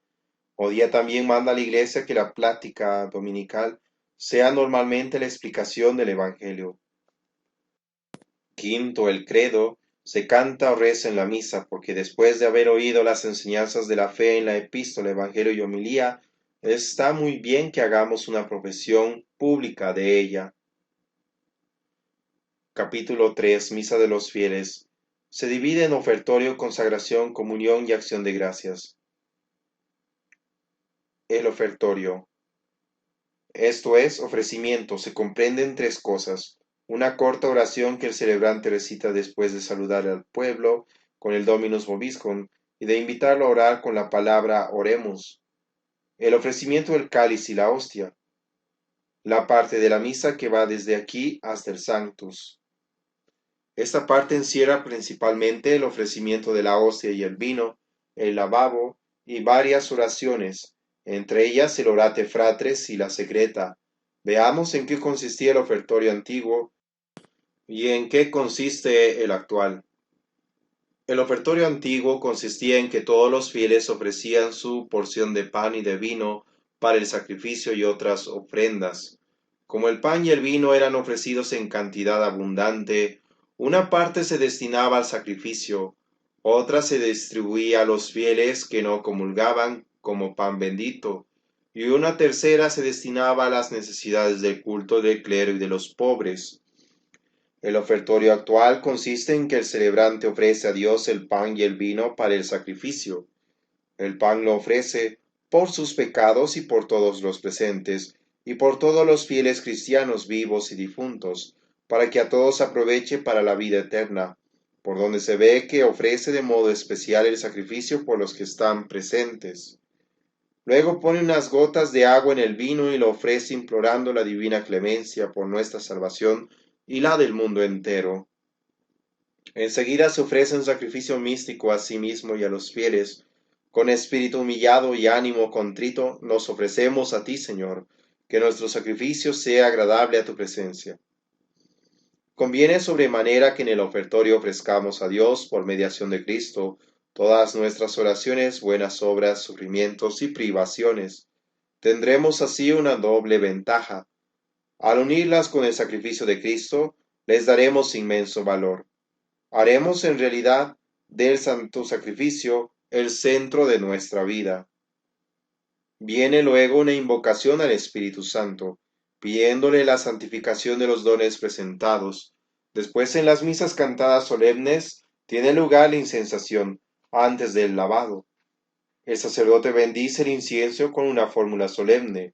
Hoy día también manda la Iglesia que la plática dominical sea normalmente la explicación del Evangelio. Quinto, el credo se canta o reza en la misa, porque después de haber oído las enseñanzas de la fe en la epístola, evangelio y homilía, está muy bien que hagamos una profesión pública de ella. Capítulo 3. Misa de los fieles. Se divide en ofertorio, consagración, comunión y acción de gracias. El ofertorio. Esto es ofrecimiento, se comprende en 3 cosas: una corta oración que el celebrante recita después de saludar al pueblo con el Dominus Vobiscum y de invitarlo a orar con la palabra oremos; el ofrecimiento del cáliz y la hostia; la parte de la misa que va desde aquí hasta el Sanctus. Esta parte encierra principalmente el ofrecimiento de la hostia y el vino, el lavabo y varias oraciones, entre ellas el orate fratres y la secreta. Veamos en qué consistía el ofertorio antiguo y en qué consiste el actual. El ofertorio antiguo consistía en que todos los fieles ofrecían su porción de pan y de vino para el sacrificio y otras ofrendas. Como el pan y el vino eran ofrecidos en cantidad abundante, una parte se destinaba al sacrificio, otra se distribuía a los fieles que no comulgaban como pan bendito, y una tercera se destinaba a las necesidades del culto del clero y de los pobres. El ofertorio actual consiste en que el celebrante ofrece a Dios el pan y el vino para el sacrificio. El pan lo ofrece por sus pecados y por todos los presentes, y por todos los fieles cristianos vivos y difuntos, para que a todos aproveche para la vida eterna, por donde se ve que ofrece de modo especial el sacrificio por los que están presentes. Luego pone unas gotas de agua en el vino y lo ofrece implorando la divina clemencia por nuestra salvación y la del mundo entero. Enseguida se ofrece un sacrificio místico a sí mismo y a los fieles. Con espíritu humillado y ánimo contrito nos ofrecemos a ti, Señor, que nuestro sacrificio sea agradable a tu presencia. Conviene sobremanera que en el ofertorio ofrezcamos a Dios, por mediación de Cristo, todas nuestras oraciones, buenas obras, sufrimientos y privaciones. Tendremos así una doble ventaja. Al unirlas con el sacrificio de Cristo, les daremos inmenso valor. Haremos en realidad del santo sacrificio el centro de nuestra vida. Viene luego una invocación al Espíritu Santo, pidiéndole la santificación de los dones presentados. Después, en las misas cantadas solemnes, tiene lugar la incensación antes del lavado. El sacerdote bendice el incienso con una fórmula solemne.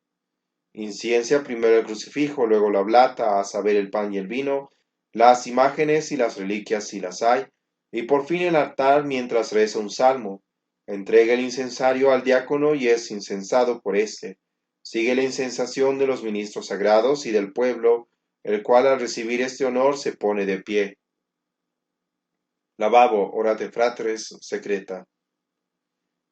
Inciensa primero el crucifijo, luego la oblata, a saber el pan y el vino, las imágenes y las reliquias si las hay, y por fin el altar mientras reza un salmo. Entrega el incensario al diácono y es incensado por éste. Sigue la incensación de los ministros sagrados y del pueblo, el cual al recibir este honor se pone de pie. Lavabo, orate fratres, secreta.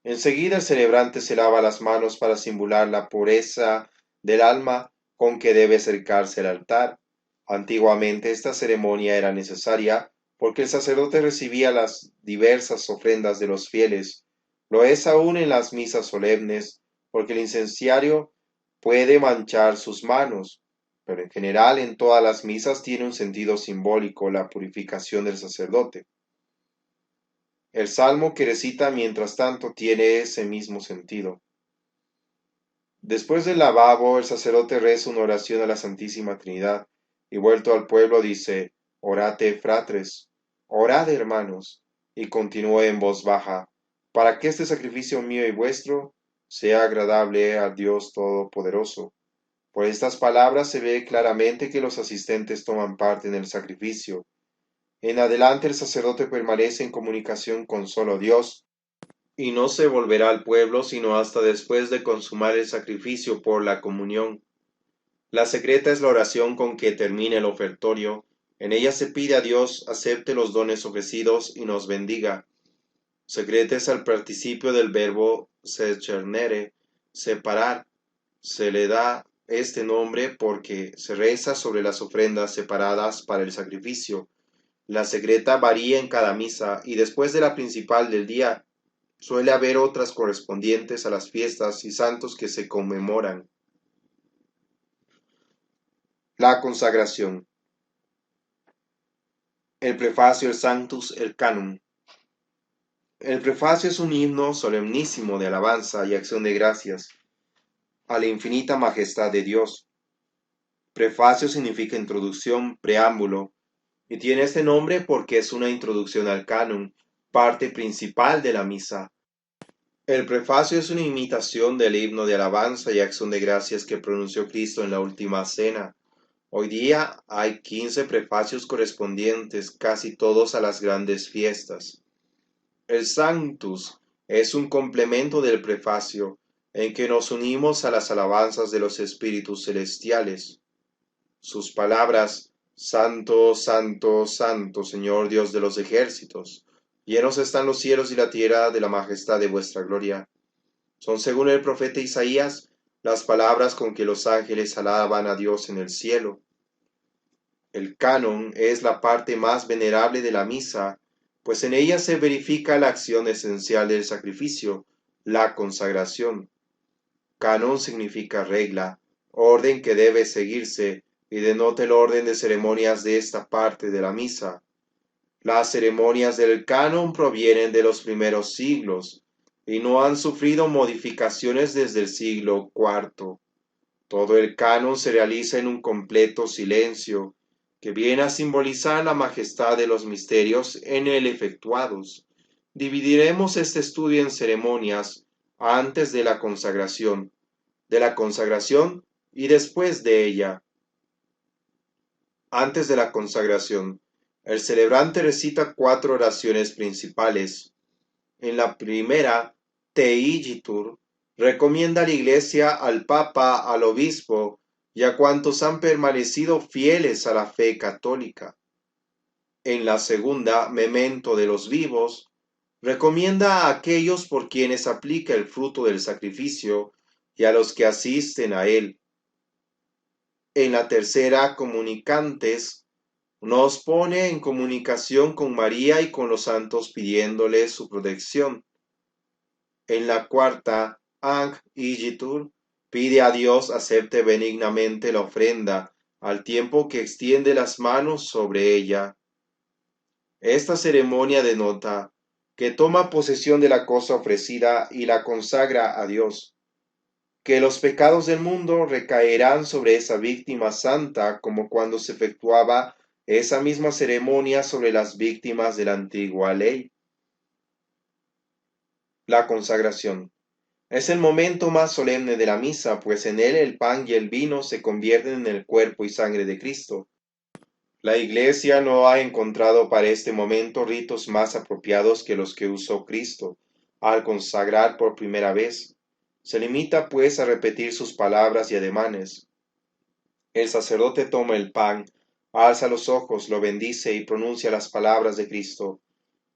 Enseguida el celebrante se lava las manos para simular la pureza del alma con que debe acercarse al altar. Antiguamente esta ceremonia era necesaria porque el sacerdote recibía las diversas ofrendas de los fieles. Lo es aún en las misas solemnes, porque el incenciario puede manchar sus manos, pero en general en todas las misas tiene un sentido simbólico la purificación del sacerdote. El salmo que recita mientras tanto tiene ese mismo sentido. Después del lavabo, el sacerdote reza una oración a la Santísima Trinidad y vuelto al pueblo dice, Orate fratres, orad hermanos, y continúe en voz baja, para que este sacrificio mío y vuestro sea agradable a Dios Todopoderoso. Por estas palabras se ve claramente que los asistentes toman parte en el sacrificio. En adelante el sacerdote permanece en comunicación con solo Dios, y no se volverá al pueblo sino hasta después de consumar el sacrificio por la comunión. La secreta es la oración con que termina el ofertorio. En ella se pide a Dios acepte los dones ofrecidos y nos bendiga. Secreta es el participio del verbo secernere, separar. Se le da este nombre porque se reza sobre las ofrendas separadas para el sacrificio. La secreta varía en cada misa y después de la principal del día suele haber otras correspondientes a las fiestas y santos que se conmemoran. La consagración. El prefacio, el Sanctus, el Canum. El prefacio es un himno solemnísimo de alabanza y acción de gracias a la infinita majestad de Dios. Prefacio significa introducción, preámbulo, y tiene este nombre porque es una introducción al Canum, parte principal de la misa. El prefacio es una imitación del himno de alabanza y acción de gracias que pronunció Cristo en la última cena. Hoy día hay 15 prefacios correspondientes, casi todos a las grandes fiestas. El Sanctus es un complemento del prefacio, en que nos unimos a las alabanzas de los espíritus celestiales. Sus palabras, Santo, santo, santo, Señor Dios de los ejércitos, llenos están los cielos y la tierra de la majestad de vuestra gloria. Son, según el profeta Isaías, las palabras con que los ángeles alaban a Dios en el cielo. El canon es la parte más venerable de la misa, pues en ella se verifica la acción esencial del sacrificio, la consagración. Canon significa regla, orden que debe seguirse, y denota el orden de ceremonias de esta parte de la misa. Las ceremonias del canon provienen de los primeros siglos, y no han sufrido modificaciones desde el siglo IV. Todo el canon se realiza en un completo silencio, que viene a simbolizar la majestad de los misterios en él efectuados. Dividiremos este estudio en ceremonias antes de la consagración y después de ella. Antes de la consagración, el celebrante recita 4 oraciones principales. En la primera, Te igitur, recomienda a la Iglesia, al Papa, al Obispo y a cuantos han permanecido fieles a la fe católica. En la segunda, Memento de los vivos, recomienda a aquellos por quienes aplica el fruto del sacrificio y a los que asisten a él. En la tercera, Comunicantes, nos pone en comunicación con María y con los santos pidiéndole su protección. En la cuarta, Anc igitur, pide a Dios acepte benignamente la ofrenda, al tiempo que extiende las manos sobre ella. Esta ceremonia denota que toma posesión de la cosa ofrecida y la consagra a Dios, que los pecados del mundo recaerán sobre esa víctima santa como cuando se efectuaba esa misma ceremonia sobre las víctimas de la antigua ley. La consagración es el momento más solemne de la misa, pues en él el pan y el vino se convierten en el cuerpo y sangre de Cristo. La Iglesia no ha encontrado para este momento ritos más apropiados que los que usó Cristo al consagrar por primera vez. Se limita pues a repetir sus palabras y ademanes. El sacerdote toma el pan, alza los ojos, lo bendice y pronuncia las palabras de Cristo.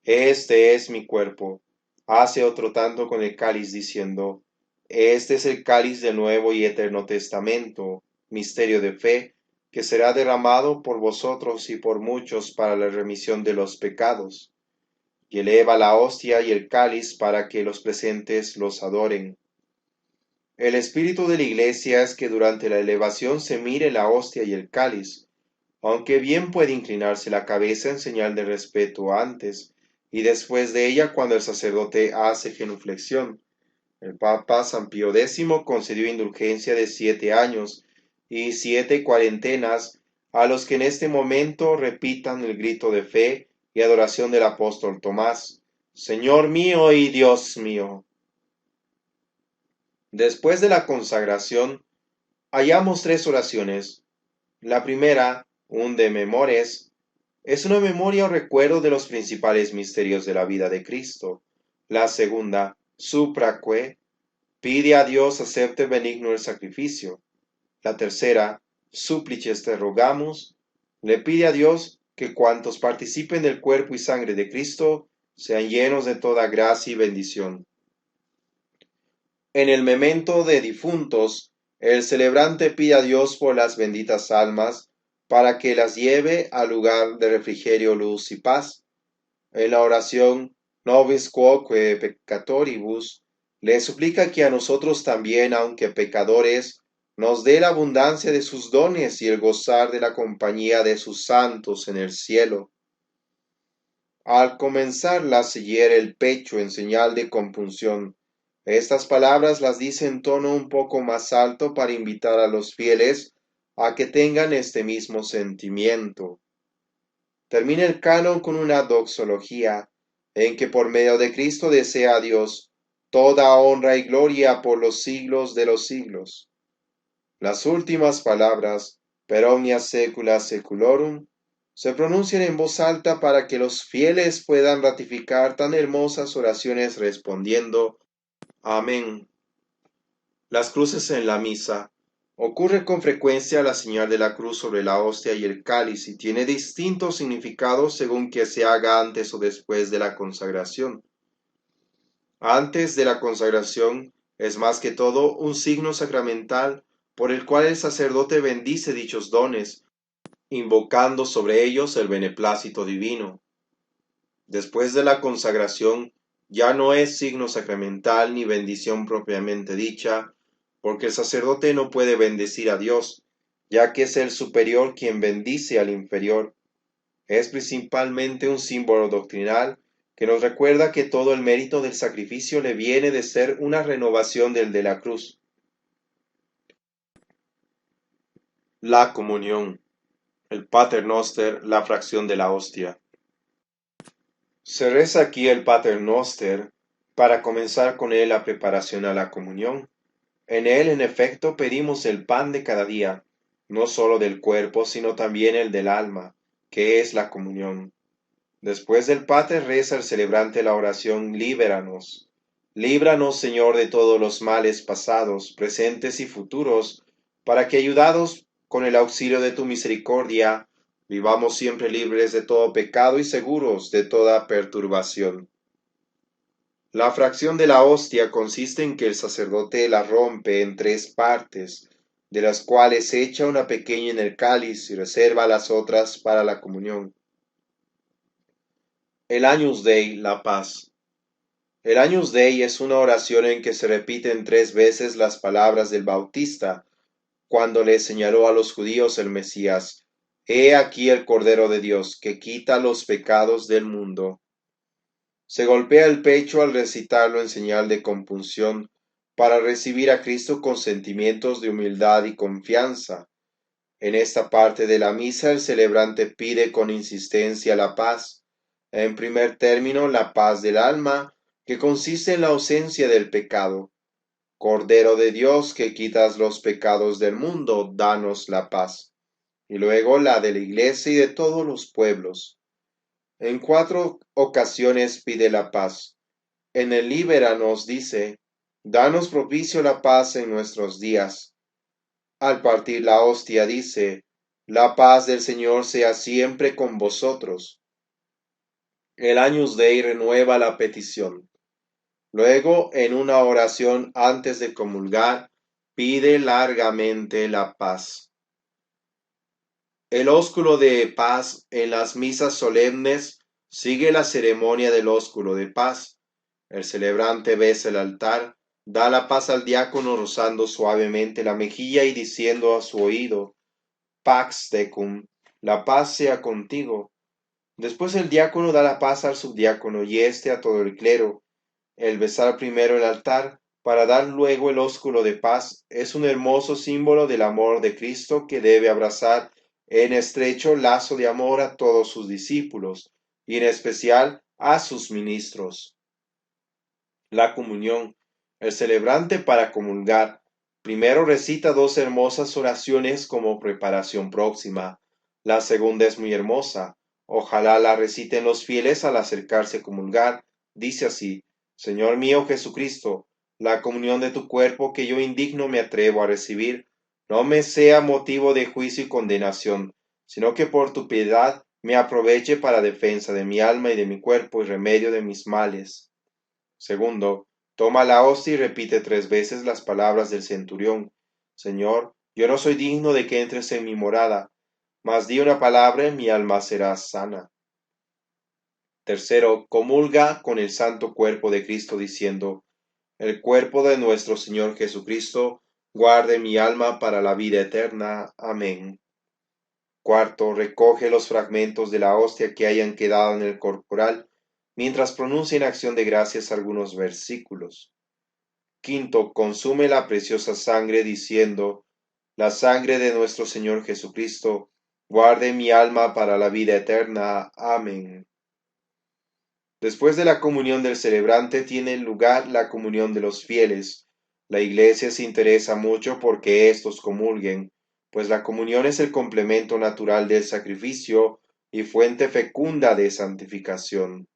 Este es mi cuerpo. Hace otro tanto con el cáliz diciendo, este es el cáliz del nuevo y eterno testamento, misterio de fe, que será derramado por vosotros y por muchos para la remisión de los pecados. Y eleva la hostia y el cáliz para que los presentes los adoren. El espíritu de la Iglesia es que durante la elevación se mire la hostia y el cáliz, aunque bien puede inclinarse la cabeza en señal de respeto antes y después de ella cuando el sacerdote hace genuflexión. El Papa San Pío X concedió indulgencia de 7 años y 7 cuarentenas a los que en este momento repitan el grito de fe y adoración del apóstol Tomás, Señor mío y Dios mío. Después de la consagración, hallamos 3 oraciones. La primera, un de memores, es una memoria o recuerdo de los principales misterios de la vida de Cristo. La segunda, supraque, pide a Dios acepte benigno el sacrificio. La tercera, súplices te rogamos, le pide a Dios que cuantos participen del cuerpo y sangre de Cristo sean llenos de toda gracia y bendición. En el memento de difuntos, el celebrante pide a Dios por las benditas almas para que las lleve al lugar de refrigerio, luz y paz. En la oración Nobis quoque peccatoribus, le suplica que a nosotros también, aunque pecadores, nos dé la abundancia de sus dones y el gozar de la compañía de sus santos en el cielo. Al comenzarla se hiere el pecho en señal de compunción. Estas palabras las dice en tono un poco más alto para invitar a los fieles a que tengan este mismo sentimiento. Termina el canon con una doxología, en que por medio de Cristo desea a Dios toda honra y gloria por los siglos de los siglos. Las últimas palabras, per omnia saecula saeculorum, se pronuncian en voz alta para que los fieles puedan ratificar tan hermosas oraciones respondiendo Amén. Las cruces en la misa. Ocurre con frecuencia la señal de la cruz sobre la hostia y el cáliz y tiene distintos significados según que se haga antes o después de la consagración. Antes de la consagración es más que todo un signo sacramental por el cual el sacerdote bendice dichos dones, invocando sobre ellos el beneplácito divino. Después de la consagración ya no es signo sacramental ni bendición propiamente dicha, porque el sacerdote no puede bendecir a Dios, ya que es el superior quien bendice al inferior. Es principalmente un símbolo doctrinal que nos recuerda que todo el mérito del sacrificio le viene de ser una renovación del de la cruz. La comunión, el Pater Noster, la fracción de la hostia. Se reza aquí el Pater Noster para comenzar con él la preparación a la comunión. En él, en efecto, pedimos el pan de cada día, no sólo del cuerpo, sino también el del alma, que es la comunión. Después del Pater reza el celebrante la oración Líbranos. Líbranos, Señor, de todos los males pasados, presentes y futuros, para que, ayudados con el auxilio de tu misericordia, vivamos siempre libres de todo pecado y seguros de toda perturbación. La fracción de la hostia consiste en que el sacerdote la rompe en 3 partes, de las cuales echa una pequeña en el cáliz y reserva las otras para la comunión. El Agnus Dei, la paz. El Agnus Dei es una oración en que se repiten 3 veces las palabras del Bautista, cuando le señaló a los judíos el Mesías: He aquí el Cordero de Dios, que quita los pecados del mundo. Se golpea el pecho al recitarlo en señal de compunción, para recibir a Cristo con sentimientos de humildad y confianza. En esta parte de la misa el celebrante pide con insistencia la paz. En primer término, la paz del alma, que consiste en la ausencia del pecado. Cordero de Dios, que quitas los pecados del mundo, danos la paz. Y luego la de la Iglesia y de todos los pueblos. En 4 ocasiones pide la paz. En el Líbranos dice: Danos propicio la paz en nuestros días. Al partir la hostia dice: La paz del Señor sea siempre con vosotros. El Agnus Dei renueva la petición. Luego, en una oración antes de comulgar, pide largamente la paz. El ósculo de paz en las misas solemnes sigue la ceremonia del ósculo de paz. El celebrante besa el altar, da la paz al diácono rozando suavemente la mejilla y diciendo a su oído: Pax tecum, la paz sea contigo. Después el diácono da la paz al subdiácono y éste a todo el clero. El besar primero el altar para dar luego el ósculo de paz es un hermoso símbolo del amor de Cristo, que debe abrazar en estrecho lazo de amor a todos sus discípulos y en especial a sus ministros. La comunión. El celebrante, para comulgar, primero recita 2 hermosas oraciones como preparación próxima. La segunda es muy hermosa. Ojalá la reciten los fieles al acercarse a comulgar. Dice así: Señor mío Jesucristo, la comunión de tu cuerpo que yo indigno me atrevo a recibir, no me sea motivo de juicio y condenación, sino que por tu piedad me aproveche para defensa de mi alma y de mi cuerpo y remedio de mis males. Segundo, toma la hostia y repite 3 veces las palabras del centurión: Señor, yo no soy digno de que entres en mi morada, mas di una palabra y mi alma será sana. Tercero, comulga con el santo cuerpo de Cristo diciendo: El cuerpo de nuestro Señor Jesucristo guarde mi alma para la vida eterna. Amén. Cuarto, recoge los fragmentos de la hostia que hayan quedado en el corporal, mientras pronuncia en acción de gracias algunos versículos. Quinto, consume la preciosa sangre diciendo: La sangre de nuestro Señor Jesucristo guarde mi alma para la vida eterna. Amén. Después de la comunión del celebrante tiene lugar la comunión de los fieles. La Iglesia se interesa mucho porque éstos comulguen, pues la comunión es el complemento natural del sacrificio y fuente fecunda de santificación.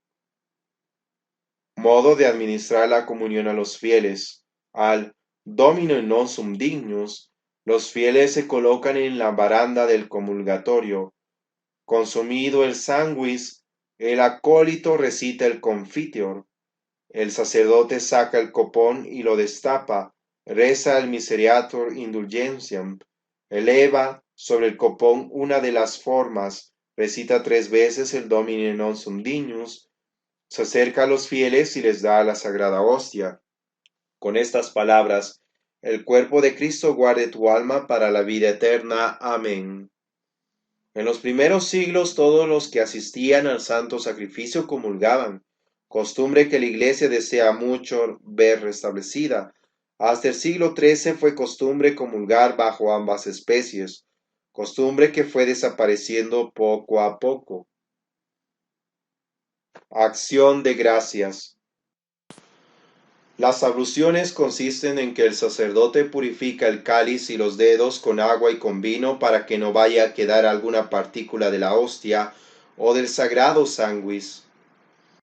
Modo de administrar la comunión a los fieles. Al Domino non sum dignus, Los fieles se colocan en la baranda del comulgatorio. Consumido el sándwich, el acólito recita el confiteor. El sacerdote saca el copón y lo destapa, reza el Misereatur Indulgentiam, eleva sobre el copón una de las formas, recita 3 veces el Domine non sum dignus, se acerca a los fieles y les da la sagrada hostia. Con estas palabras, el cuerpo de Cristo guarde tu alma para la vida eterna. Amén. En los primeros siglos todos los que asistían al santo sacrificio comulgaban, costumbre que la Iglesia desea mucho ver restablecida. Hasta el siglo XIII fue costumbre comulgar bajo ambas especies, costumbre que fue desapareciendo poco a poco. Acción de gracias. Las abluciones consisten en que el sacerdote purifica el cáliz y los dedos con agua y con vino para que no vaya a quedar alguna partícula de la hostia o del sagrado sándwich.